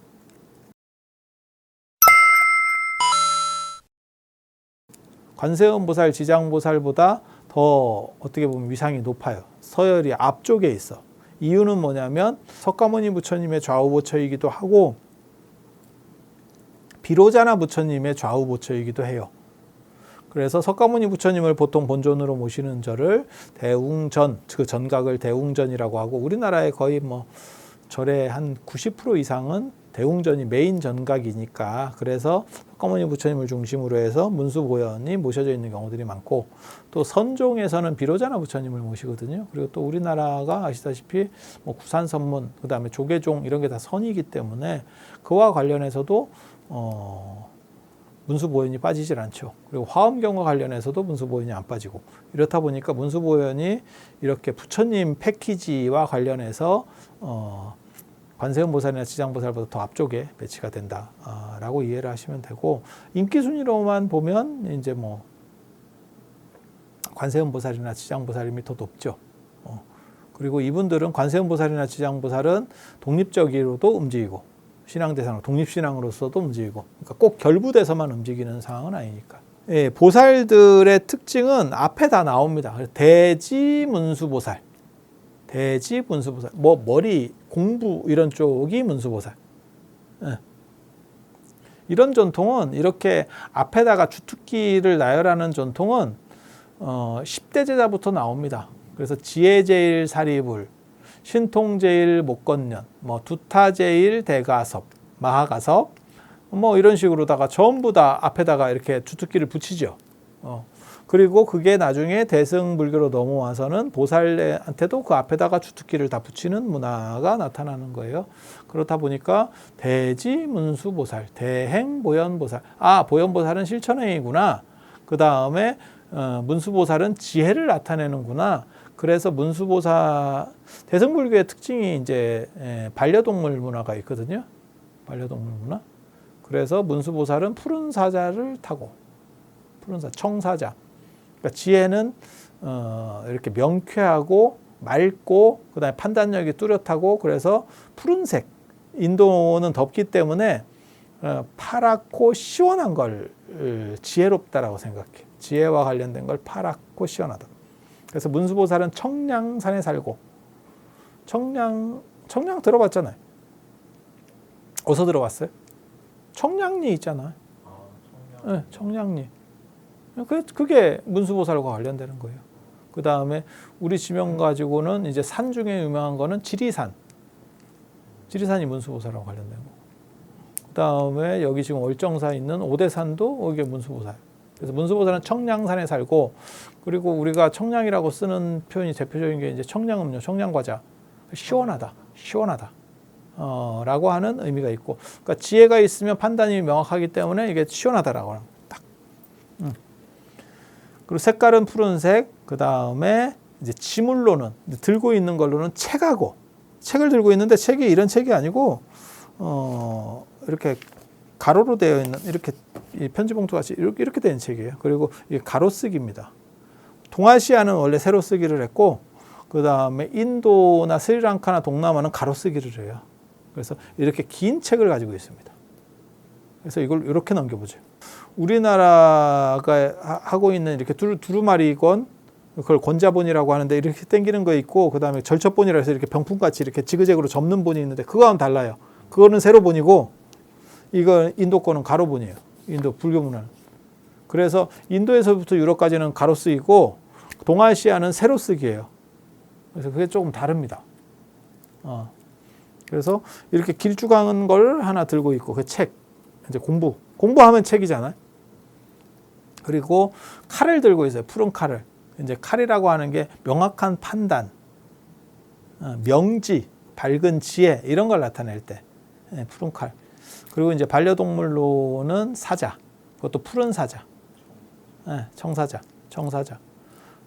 관세음 보살, 지장 보살보다 더 어떻게 보면 위상이 높아요. 서열이 앞쪽에 있어. 이유는 뭐냐면 석가모니 부처님의 좌우 부처이기도 하고 비로자나 부처님의 좌우 부처이기도 해요. 그래서 석가모니 부처님을 보통 본존으로 모시는 절을 대웅전, 그 전각을 대웅전이라고 하고 우리나라에 거의 뭐 절의 한 90% 이상은 대웅전이 메인 전각이니까 그래서 석가모니 부처님을 중심으로 해서 문수보현이 모셔져 있는 경우들이 많고 또 선종에서는 비로자나 부처님을 모시거든요. 그리고 또 우리나라가 아시다시피 뭐 구산선문, 그 다음에 조계종 이런 게 다 선이기 때문에 그와 관련해서도 문수보현이 빠지질 않죠. 그리고 화엄경과 관련해서도 문수보현이 안 빠지고 이렇다 보니까 문수보현이 이렇게 부처님 패키지와 관련해서 관세음 보살이나 지장 보살보다 더 앞쪽에 배치가 된다라고 이해를 하시면 되고 인기 순위로만 보면 이제 뭐 관세음 보살이나 지장 보살임이 더 높죠. 그리고 이분들은 관세음 보살이나 지장 보살은 독립적으로도 움직이고 신앙 대상으로 독립신앙으로서도 움직이고 그러니까 꼭 결부돼서만 움직이는 상황은 아니니까. 예, 보살들의 특징은 앞에 다 나옵니다. 대지문수보살, 대지문수보살, 뭐 머리 공부 이런 쪽이 문수보살. 예. 이런 전통은 이렇게 앞에다가 주특기를 나열하는 전통은 10대 제자부터 나옵니다. 그래서 지혜제일 사리불, 신통제일 목건년, 뭐 두타제일 대가섭, 마하가섭, 뭐 이런 식으로다가 전부 다 앞에다가 이렇게 주특기를 붙이죠. 그리고 그게 나중에 대승불교로 넘어와서는 보살한테도 그 앞에다가 주특기를 다 붙이는 문화가 나타나는 거예요. 그렇다 보니까 대지문수보살, 대행보현보살, 보현보살은 실천행이구나. 그 다음에 문수보살은 지혜를 나타내는구나. 그래서 문수보살, 대승불교의 특징이 이제 반려동물 문화가 있거든요. 반려동물 문화. 그래서 문수보살은 푸른 사자를 타고, 푸른 사자, 청사자. 그러니까 지혜는 이렇게 명쾌하고 맑고, 그다음에 판단력이 뚜렷하고, 그래서 푸른색. 인도는 덥기 때문에 파랗고 시원한 걸 지혜롭다라고 생각해. 지혜와 관련된 걸 파랗고 시원하다. 그래서 문수보살은 청량산에 살고 청량 들어봤잖아요. 어디서 들어봤어요? 청량리 있잖아요. 네, 청량리. 그게 문수보살과 관련되는 거예요. 그 다음에 우리 지명 가지고는 이제 산 중에 유명한 거는 지리산. 지리산이 문수보살하고 관련된 거고. 그 다음에 여기 지금 월정사에 있는 오대산도 이게 문수보살. 그래서 문수보살은 청량산에 살고, 그리고 우리가 청량이라고 쓰는 표현이 대표적인 게 이제 청량음료, 청량과자. 시원하다, 시원하다. 라고 하는 의미가 있고, 그러니까 지혜가 있으면 판단이 명확하기 때문에 이게 시원하다라고 하는 딱. 그리고 색깔은 푸른색. 그 다음에 이제 지물로는 들고 있는 걸로는 책하고, 책을 들고 있는데 책이 이런 책이 아니고 이렇게 가로로 되어 있는 이 편지봉투 같이 이렇게 된 책이에요. 그리고 이게 가로쓰기입니다. 동아시아는 원래 세로쓰기를 했고 그 다음에 인도나 스리랑카나 동남아는 가로쓰기를 해요. 그래서 이렇게 긴 책을 가지고 있습니다. 그래서 이걸 이렇게 넘겨보죠. 우리나라가 하고 있는 이렇게 두루마리건 그걸 권자본이라고 하는데 이렇게 당기는 거 있고 그 다음에 절첩본이라 해서 이렇게 병풍같이 이렇게 지그재그로 접는 본이 있는데 그거와는 달라요. 그거는 세로본이고 이건 인도 거는 가로본이에요. 인도 불교 문화는. 그래서 인도에서부터 유럽까지는 가로쓰기고 동아시아는 세로쓰기예요. 그래서 그게 조금 다릅니다. 그래서 이렇게 길쭉한 걸 하나 들고 있고 그 책 이제 공부하면 책이잖아요. 그리고 칼을 들고 있어요. 푸른 칼을. 이제 칼이라고 하는 게 명확한 판단, 명지, 밝은 지혜 이런 걸 나타낼 때 푸른 칼. 그리고 이제 반려동물로는 사자, 그것도 푸른 사자, 청사자.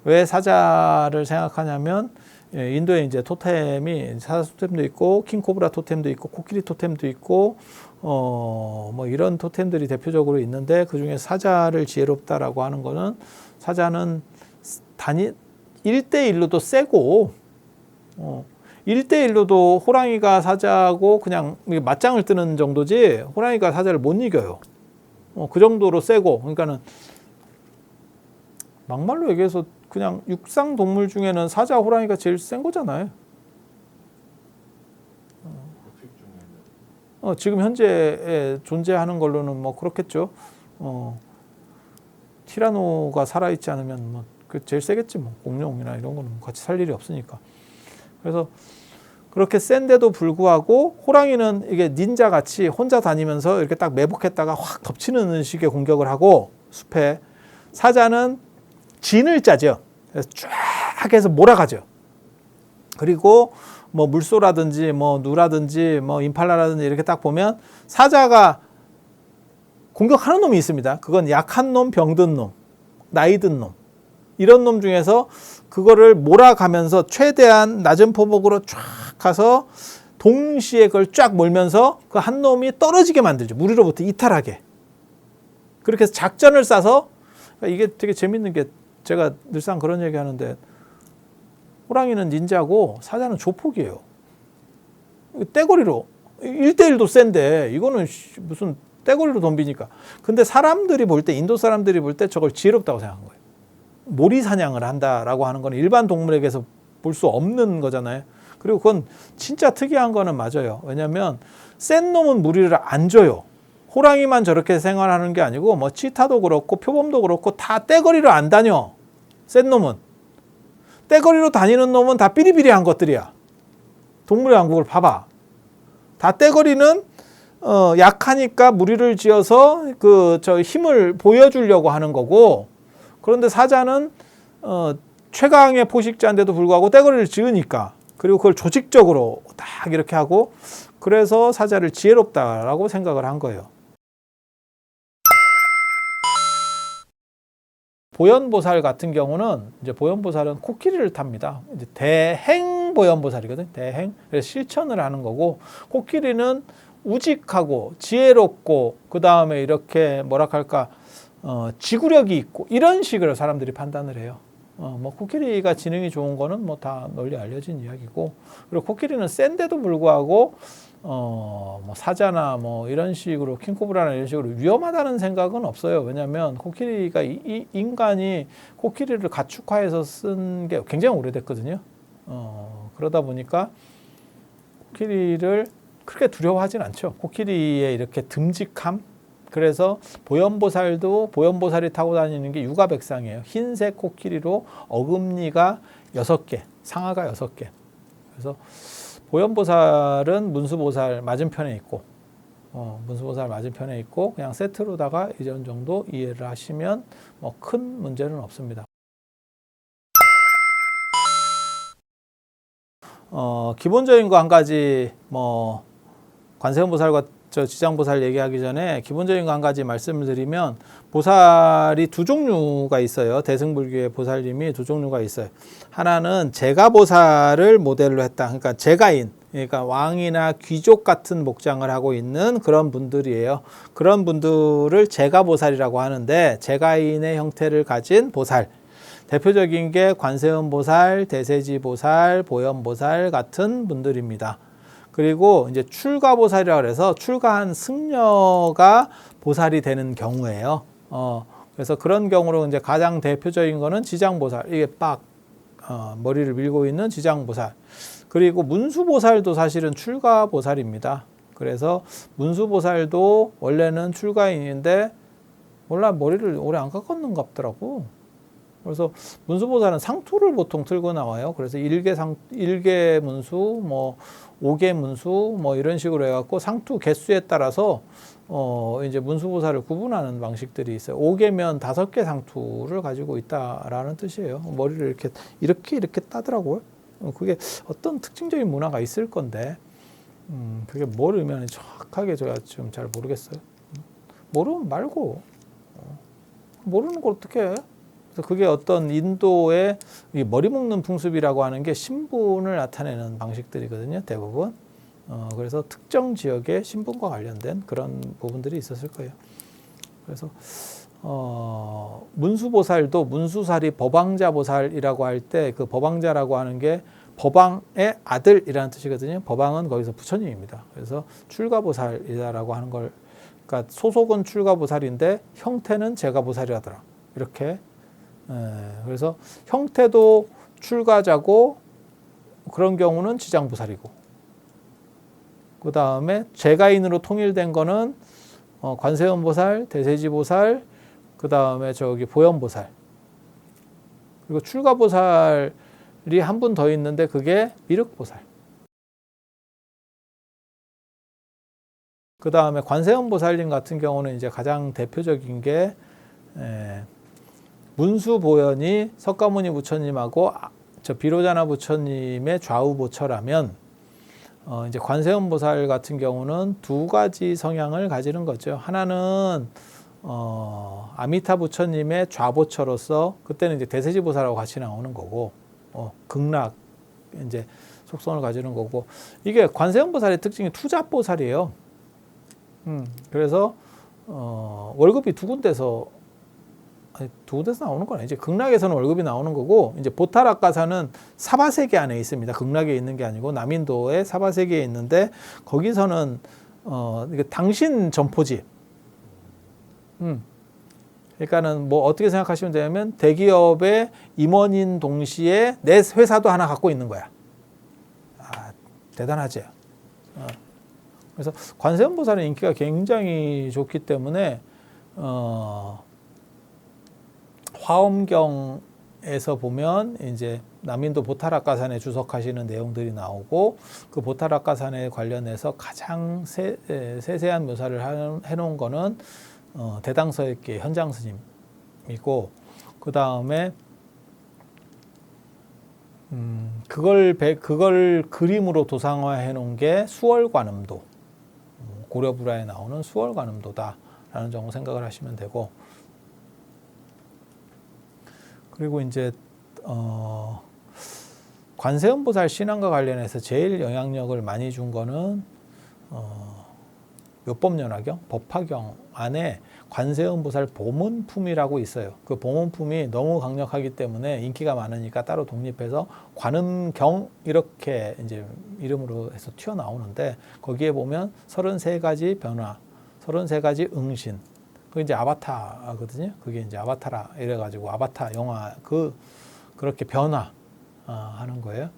왜 사자를 생각하냐면 인도에 이제 토템이 사자 토템도 있고 킹코브라 토템도 있고 코끼리 토템도 있고 뭐 이런 토템들이 대표적으로 있는데 그 중에 사자를 지혜롭다라고 하는 거는 사자는 1대1로도 세고 1대1로도 호랑이가 사자고 그냥 맞짱을 뜨는 정도지 호랑이가 사자를 못 이겨요. 그 정도로 세고 그러니까는 막말로 얘기해서 그냥 육상 동물 중에는 사자, 호랑이가 제일 센 거잖아요. 지금 현재 존재하는 걸로는 뭐 그렇겠죠. 티라노가 살아있지 않으면 뭐 그 제일 세겠지 뭐 공룡이나 이런 거는 같이 살 일이 없으니까. 그래서 그렇게 센데도 불구하고 호랑이는 이게 닌자 같이 혼자 다니면서 이렇게 딱 매복했다가 확 덮치는 식의 공격을 하고 숲에 사자는 진을 짜죠. 그래서 쫙 해서 몰아가죠. 그리고 뭐 물소라든지 뭐 누라든지 뭐 임팔라라든지 이렇게 딱 보면 사자가 공격하는 놈이 있습니다. 그건 약한 놈, 병든 놈, 나이 든 놈. 이런 놈 중에서 그거를 몰아가면서 최대한 낮은 포복으로 쫙 가서 동시에 그걸 쫙 몰면서 그 한 놈이 떨어지게 만들죠. 물 위로부터 이탈하게. 그렇게 해서 작전을 짜서 이게 되게 재밌는 게 제가 늘상 그런 얘기 하는데 호랑이는 닌자고 사자는 조폭이에요. 떼거리로 1대1도 센데 이거는 무슨 떼거리로 덤비니까. 근데 사람들이 볼 때 인도 사람들이 볼 때 저걸 지혜롭다고 생각한 거예요. 모리 사냥을 한다라고 하는 건 일반 동물에게서 볼 수 없는 거잖아요. 그리고 그건 진짜 특이한 거는 맞아요. 왜냐하면 센 놈은 무리를 안 줘요. 호랑이만 저렇게 생활하는 게 아니고 뭐 치타도 그렇고 표범도 그렇고 다 떼거리로 안 다녀. 센 놈은. 떼거리로 다니는 놈은 다 삐리삐리한 것들이야. 동물의 왕국을 봐봐. 다 떼거리는 약하니까 무리를 지어서 저 힘을 보여주려고 하는 거고, 그런데 사자는 최강의 포식자인데도 불구하고 떼거리를 지으니까, 그리고 그걸 조직적으로 딱 이렇게 하고, 그래서 사자를 지혜롭다라고 생각을 한 거예요. 보현보살 같은 경우는 이제 보현보살은 코끼리를 탑니다. 이제 대행 보현보살이거든. 대행. 그래서 실천을 하는 거고, 코끼리는 우직하고 지혜롭고 그 다음에 이렇게 뭐랄까 지구력이 있고 이런 식으로 사람들이 판단을 해요. 뭐 코끼리가 지능이 좋은 거는 뭐 다 널리 알려진 이야기고, 그리고 코끼리는 센데도 불구하고 뭐 사자나 뭐 이런 식으로 킹코브라나 이런 식으로 위험하다는 생각은 없어요. 왜냐하면 코끼리가 인간이 코끼리를 가축화해서 쓴 게 굉장히 오래됐거든요. 그러다 보니까 코끼리를 그렇게 두려워하진 않죠. 코끼리의 이렇게 듬직함. 그래서 보현보살도 보현보살이 타고 다니는 게 유가백상이에요. 흰색 코끼리로 어금니가 6개, 상아가 6개. 그래서 보현보살은 문수보살 맞은편에 있고, 문수보살 맞은편에 있고, 그냥 세트로다가 이전 정도 이해를 하시면 뭐 큰 문제는 없습니다. 기본적인 거 한 가지, 뭐 관세음보살과 지장보살 얘기하기 전에 기본적인 거 한 가지 말씀을 드리면, 보살이 두 종류가 있어요. 대승불교의 보살님이 두 종류가 있어요. 하나는 제가보살을 모델로 했다. 그러니까 제가인, 그러니까 왕이나 귀족 같은 목장을 하고 있는 그런 분들이에요. 그런 분들을 제가보살이라고 하는데 제가인의 형태를 가진 보살. 대표적인 게 관세음보살, 대세지보살, 보현보살 같은 분들입니다. 그리고 이제 출가보살이라고 해서 출가한 승려가 보살이 되는 경우예요. 그래서 그런 경우로 이제 가장 대표적인 거는 지장보살. 이게 머리를 밀고 있는 지장보살. 그리고 문수보살도 사실은 출가보살입니다. 그래서 문수보살도 원래는 출가인인데 몰라 머리를 오래 안 깎았는 것 같더라고. 그래서 문수보살은 상투를 보통 들고 나와요. 그래서 일개 문수, 뭐 5개 문수, 뭐 이런 식으로 해갖고 상투 개수에 따라서 이제 문수보살을 구분하는 방식들이 있어요. 5개면 5개 상투를 가지고 있다라는 뜻이에요. 머리를 이렇게 따더라고요. 그게 어떤 특징적인 문화가 있을 건데, 그게 뭘 의미하는지 정확하게 제가 지금 잘 모르겠어요. 모르면 말고, 모르는 걸 어떻게 해? 그래서 그게 어떤 인도의 머리 묶는 풍습이라고 하는 게 신분을 나타내는 방식들이거든요, 대부분. 그래서 특정 지역의 신분과 관련된 그런 부분들이 있었을 거예요. 그래서 문수보살도 문수살이 법왕자보살이라고 할 때 그 법왕자라고 하는 게 법왕의 아들이라는 뜻이거든요. 법왕은 거기서 부처님입니다. 그래서 출가보살이다라고 하는 걸, 그러니까 소속은 출가보살인데 형태는 제가보살이라더라. 이렇게. 그래서 형태도 출가자고 그런 경우는 지장보살이고, 그 다음에 제가인으로 통일된 거는 관세음보살, 대세지보살, 그 다음에 보현보살, 그리고 출가보살이 한 분 더 있는데 그게 미륵보살. 그 다음에 관세음보살님 같은 경우는 이제 가장 대표적인 게 문수보현이 석가모니 부처님하고 비로자나 부처님의 좌우보처라면 이제 관세음보살 같은 경우는 두 가지 성향을 가지는 거죠. 하나는 아미타 부처님의 좌보처로서 그때는 이제 대세지보살하고 같이 나오는 거고, 극락 이제 속성을 가지는 거고, 이게 관세음보살의 특징이 투잡보살이에요. 그래서 월급이 두 군데서 나오는 건 아니지. 극락에서는 월급이 나오는 거고, 이제 보타락가사는 사바세계 안에 있습니다. 극락에 있는 게 아니고 남인도의 사바세계에 있는데 거기서는 이게 당신 점포지. 그러니까는 뭐 어떻게 생각하시면 되냐면 대기업의 임원인 동시에 내 회사도 하나 갖고 있는 거야. 대단하지. 그래서 관세음보살의 인기가 굉장히 좋기 때문에 화엄경에서 보면 이제 남인도 보타락가산에 주석하시는 내용들이 나오고, 그 보타락가산에 관련해서 가장 세세한 묘사를 해놓은 거는 대당서액계 현장 스님이고, 그 다음에 그걸 그림으로 도상화해 놓은 게 수월관음도, 고려불화에 나오는 수월관음도다라는 정도 생각을 하시면 되고, 그리고 이제 관세음보살 신앙과 관련해서 제일 영향력을 많이 준 거는 묘법연화경, 법화경 안에 관세음보살 보문품이라고 있어요. 그 보문품이 너무 강력하기 때문에 인기가 많으니까 따로 독립해서 관음경 이렇게 이제 이름으로 해서 튀어나오는데, 거기에 보면 33가지 변화, 33가지 응신, 그게 이제 아바타거든요. 그게 이제 아바타라 이래가지고 아바타 영화 그렇게 변화하는 거예요.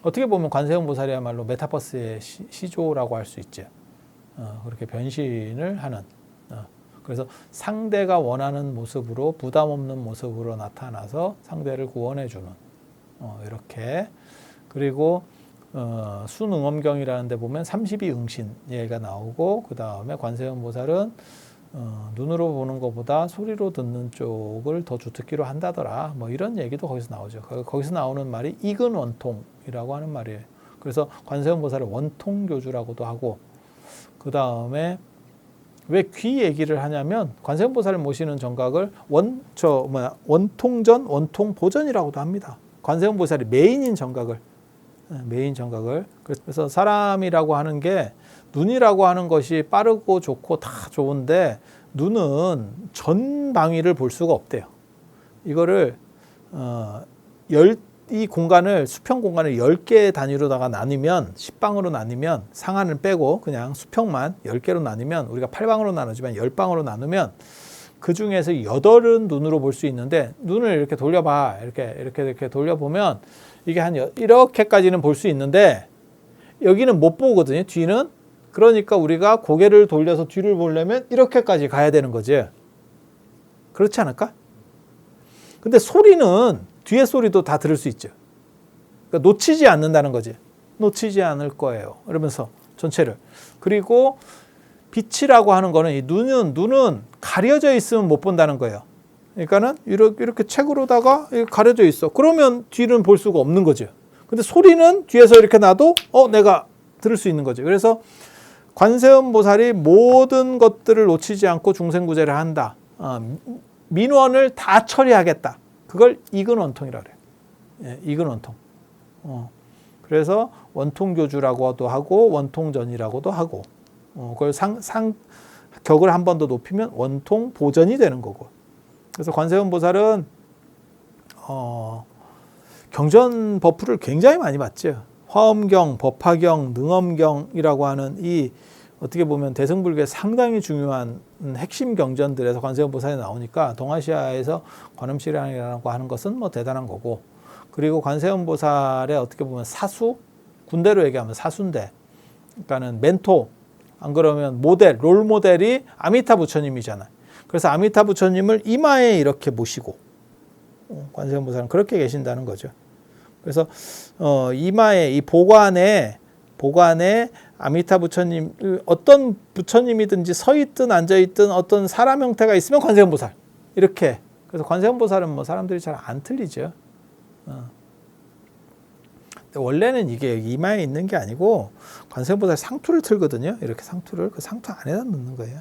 어떻게 보면 관세음보살이야말로 메타버스의 시조라고 할 수 있죠. 그렇게 변신을 하는. 그래서 상대가 원하는 모습으로, 부담 없는 모습으로 나타나서 상대를 구원해주는. 이렇게. 그리고 순응엄경이라는 데 보면 32응신 얘가 나오고, 그 다음에 관세음보살은 눈으로 보는 것보다 소리로 듣는 쪽을 더 주특기로 한다더라. 뭐 이런 얘기도 거기서 나오죠. 거기서 나오는 말이 익은 원통이라고 하는 말이에요. 그래서 관세음보살을 원통교주라고도 하고, 그 다음에 왜 귀 얘기를 하냐면 관세음보살을 모시는 정각을 원통전, 원통보전이라고도 합니다. 관세음보살이 메인인 정각을 메인 정각을. 그래서 사람이라고 하는 게 눈이라고 하는 것이 빠르고 좋고 다 좋은데 눈은 전방위를 볼 수가 없대요. 이거를 이 공간을 수평 공간을 10개 단위로다가 나누면 10방으로 나누면 상하는 빼고 그냥 수평만 10개로 나누면 우리가 8방으로 나누지만 10방으로 나누면 그 중에서 8은 눈으로 볼 수 있는데 눈을 이렇게 돌려봐. 이렇게 돌려보면 이게 한 이렇게까지는 볼 수 있는데 여기는 못 보거든요. 뒤는. 그러니까 우리가 고개를 돌려서 뒤를 보려면 이렇게까지 가야 되는 거지. 그렇지 않을까? 근데 소리는 뒤에 소리도 다 들을 수 있죠. 그러니까 놓치지 않는다는 거지. 놓치지 않을 거예요. 이러면서 전체를. 그리고 빛이라고 하는 거는 이 눈은 가려져 있으면 못 본다는 거예요. 그러니까는 이렇게 책으로다가 가려져 있어. 그러면 뒤는 볼 수가 없는 거죠. 근데 소리는 뒤에서 이렇게 놔도 내가 들을 수 있는 거죠. 그래서 관세음 보살이 모든 것들을 놓치지 않고 중생구제를 한다. 민원을 다 처리하겠다. 그걸 이근원통이라고 그래요. 예, 이근원통. 그래서 원통교주라고도 하고 원통전이라고도 하고 그걸 격을 한 번 더 높이면 원통보전이 되는 거고. 그래서 관세음 보살은 경전 버프를 굉장히 많이 받죠. 화엄경, 법화경, 능엄경이라고 하는 이 어떻게 보면 대승불교의 상당히 중요한 핵심 경전들에서 관세음 보살이 나오니까 동아시아에서 관음실이라고 하는 것은 뭐 대단한 거고, 그리고 관세음 보살의 어떻게 보면 사수, 군대로 얘기하면 사수인데, 그러니까는 멘토, 안 그러면 모델, 롤 모델이 아미타 부처님이잖아요. 그래서 아미타 부처님을 이마에 이렇게 모시고 관세음 보살은 그렇게 계신다는 거죠. 그래서 이마에 이 보관에 아미타 부처님, 어떤 부처님이든지 서 있든 앉아 있든 어떤 사람 형태가 있으면 관세음 보살 이렇게. 그래서 관세음 보살은 뭐 사람들이 잘 안 틀리죠. 원래는 이게 이마에 있는 게 아니고 관세음 보살 상투를 틀거든요. 이렇게 상투를 그 상투 안에다 넣는 거예요.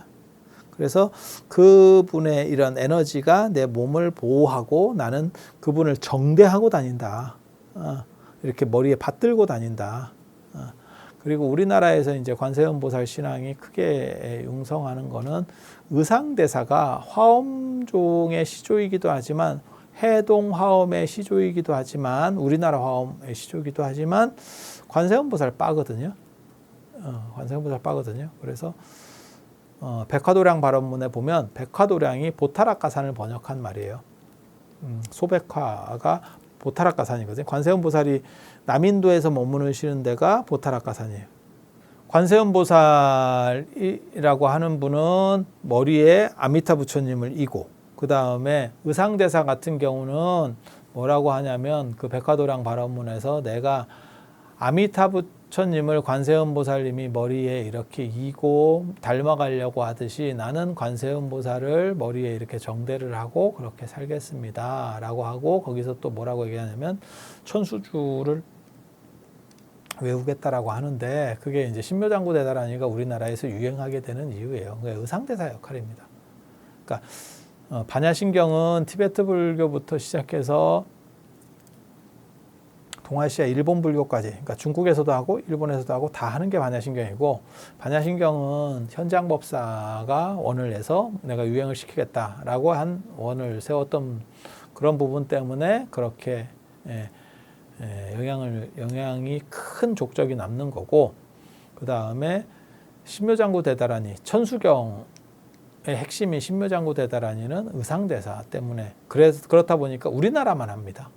그래서 그분의 이런 에너지가 내 몸을 보호하고 나는 그분을 정대하고 다닌다. 이렇게 머리에 받들고 다닌다. 그리고 우리나라에서 이제 관세음 보살 신앙이 크게 융성하는 거는 의상대사가 화엄종의 시조이기도 하지만 해동 화엄의 시조이기도 하지만 우리나라 화엄의 시조이기도 하지만 관세음 보살 빠거든요. 관세음 보살 빠거든요. 그래서 백화도량 발언문에 보면 백화도량이 보타락가산을 번역한 말이에요. 소백화가 보타락가산이거든요. 관세음 보살이 남인도에서 머무르시는 데가 보타락가산이에요. 관세음 보살이라고 하는 분은 머리에 아미타 부처님을 이고, 그 다음에 의상대사 같은 경우는 뭐라고 하냐면 그 백화도량 발언문에서 내가 아미타 부처님을 관세음 보살님이 머리에 이렇게 이고 닮아가려고 하듯이 나는 관세음 보살을 머리에 이렇게 정대를 하고 그렇게 살겠습니다 라고 하고, 거기서 또 뭐라고 얘기하냐면 천수주를 외우겠다라고 하는데, 그게 이제 신묘장구 대다라니가 우리나라에서 유행하게 되는 이유예요. 그게 의상대사 역할입니다. 그러니까 반야신경은 티베트 불교부터 시작해서 동아시아 일본 불교까지, 그러니까 중국에서도 하고 일본에서도 하고 다 하는 게 반야신경이고, 반야신경은 현장법사가 원을 내서 내가 유행을 시키겠다라고 한 원을 세웠던 그런 부분 때문에 그렇게 영향이 큰 족적이 남는 거고, 그 다음에 신묘장구 대다라니, 천수경의 핵심인 신묘장구 대다라니는 의상대사 때문에 그렇다 보니까 우리나라만 합니다.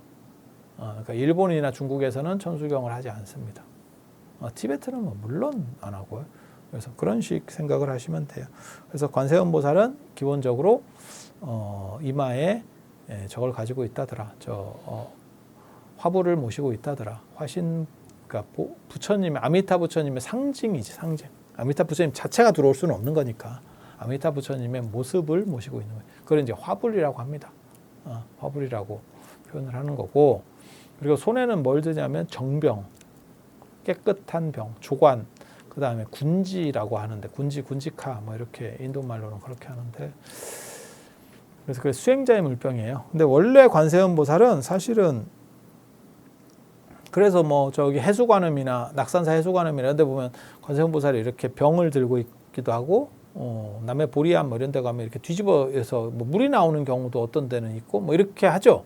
그러니까 일본이나 중국에서는 천수경을 하지 않습니다. 티베트는 뭐 물론 안 하고요. 그래서 그런 식 생각을 하시면 돼요. 그래서 관세음 보살은 기본적으로 이마에 저걸 가지고 있다더라. 화불을 모시고 있다더라. 화신, 그러니까 부처님의, 아미타 부처님의 상징이지, 상징. 아미타 부처님 자체가 들어올 수는 없는 거니까 아미타 부처님의 모습을 모시고 있는 거예요. 그걸 이제 화불이라고 합니다. 화불이라고 표현을 하는 거고, 그리고 손에는 뭘 드냐면 정병, 깨끗한 병, 조관, 그 다음에 군지라고 하는데, 군지카, 뭐 이렇게 인도 말로는 그렇게 하는데, 그래서 그게 수행자의 물병이에요. 근데 원래 관세음 보살은 사실은 그래서 뭐 저기 해수관음이나 낙산사 해수관음이나 이런 데 보면 관세음보살이 이렇게 병을 들고 있기도 하고 남해 보리암 뭐 이런 데 가면 이렇게 뒤집어서 뭐 물이 나오는 경우도 어떤 데는 있고 뭐 이렇게 하죠.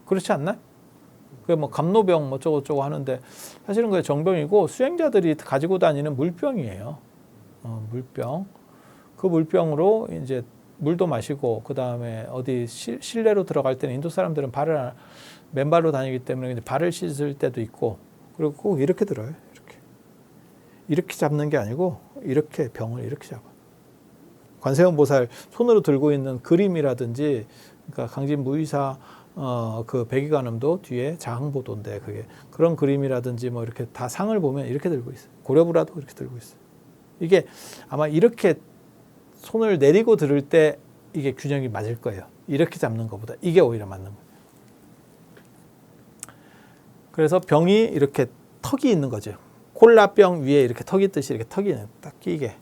그렇지 않나요? 그 뭐 감노병 뭐 저거 하는데 사실은 그게 정병이고 수행자들이 가지고 다니는 물병이에요. 물병. 그 물병으로 이제 물도 마시고 그 다음에 어디 실내로 들어갈 때는 인도 사람들은 맨발로 다니기 때문에 이제 발을 씻을 때도 있고 그리고 꼭 이렇게 들어요. 이렇게 잡는 게 아니고 이렇게 병을 이렇게 잡아. 관세음보살 손으로 들고 있는 그림이라든지 그러니까 강진무의사 그 백이관음도 뒤에 자항보도인데 그게 그런 그림이라든지 뭐 이렇게 다 상을 보면 이렇게 들고 있어요. 고려부라도 이렇게 들고 있어요. 이게 아마 이렇게 손을 내리고 들을 때 이게 균형이 맞을 거예요. 이렇게 잡는 것보다 이게 오히려 맞는 거예요. 그래서 병이 이렇게 턱이 있는 거죠. 콜라병 위에 이렇게 턱이 있듯이 이렇게 턱이 딱 끼게.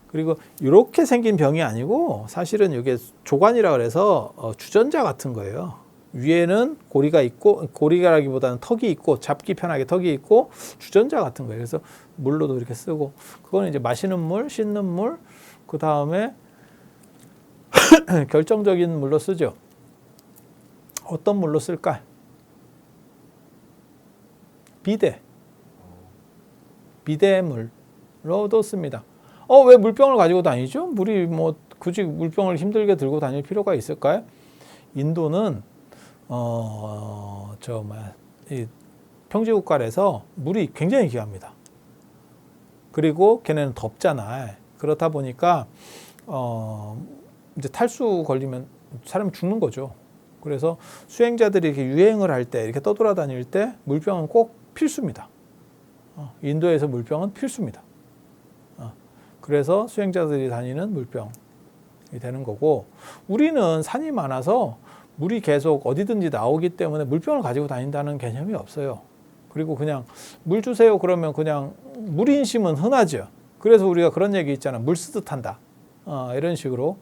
그리고 이렇게 생긴 병이 아니고 사실은 이게 조관이라 그래서 주전자 같은 거예요. 위에는 고리가 있고 고리가라기보다는 턱이 있고 잡기 편하게 턱이 있고 주전자 같은 거예요. 그래서 물로도 이렇게 쓰고 그거는 이제 마시는 물, 씻는 물, 그 다음에 결정적인 물로 쓰죠. 어떤 물로 쓸까? 비대물로도 씁니다. 왜 물병을 가지고 다니죠? 물이 뭐 굳이 물병을 힘들게 들고 다닐 필요가 있을까요? 인도는 이 평지국가라서 물이 굉장히 귀합니다. 그리고 걔네는 덥잖아. 그렇다 보니까 이제 탈수 걸리면 사람이 죽는 거죠. 그래서 수행자들이 이렇게 유행을 할 때 이렇게 떠돌아다닐 때 물병은 꼭 필수입니다. 인도에서 물병은 필수입니다. 그래서 수행자들이 다니는 물병이 되는 거고 우리는 산이 많아서 물이 계속 어디든지 나오기 때문에 물병을 가지고 다닌다는 개념이 없어요. 그리고 그냥 물 주세요 그러면 그냥 물인심은 흔하죠. 그래서 우리가 그런 얘기 있잖아. 물 쓰듯 한다. 이런 식으로.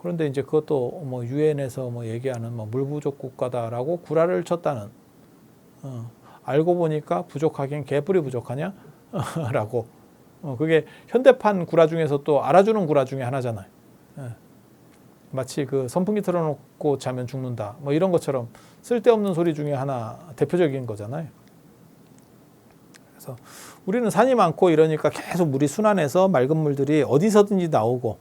그런데 이제 그것도 뭐 유엔에서 뭐 얘기하는 뭐 물 부족 국가다라고 구라를 쳤다는. 알고 보니까 부족하긴 개뿔이 부족하냐? 라고. 그게 현대판 구라 중에서 또 알아주는 구라 중에 하나잖아요. 마치 그 선풍기 틀어놓고 자면 죽는다. 뭐 이런 것처럼 쓸데없는 소리 중에 하나 대표적인 거잖아요. 그래서 우리는 산이 많고 이러니까 계속 물이 순환해서 맑은 물들이 어디서든지 나오고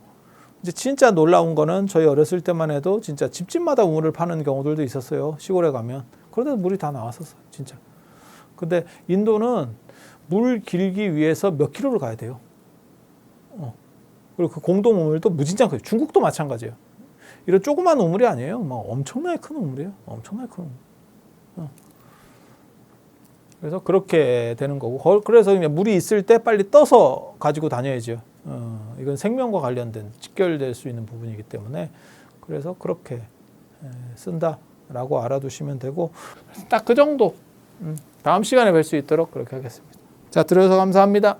이제 진짜 놀라운 거는 저희 어렸을 때만 해도 진짜 집집마다 우물을 파는 경우들도 있었어요. 시골에 가면. 그런데 물이 다 나왔었어요. 진짜. 근데 인도는 물 길기 위해서 몇 킬로를 가야 돼요. 그리고 그 공동 우물도 무진장 커요. 중국도 마찬가지예요. 이런 조그만 우물이 아니에요. 막 엄청나게 큰 우물이에요. 엄청나게 큰 우물. 그래서 그렇게 되는 거고. 그래서 그냥 물이 있을 때 빨리 떠서 가지고 다녀야죠. 이건 생명과 관련된 직결될 수 있는 부분이기 때문에 그래서 그렇게 쓴다라고 알아두시면 되고 딱 그 정도. 다음 시간에 뵐 수 있도록 그렇게 하겠습니다. 자, 들어주셔서 감사합니다.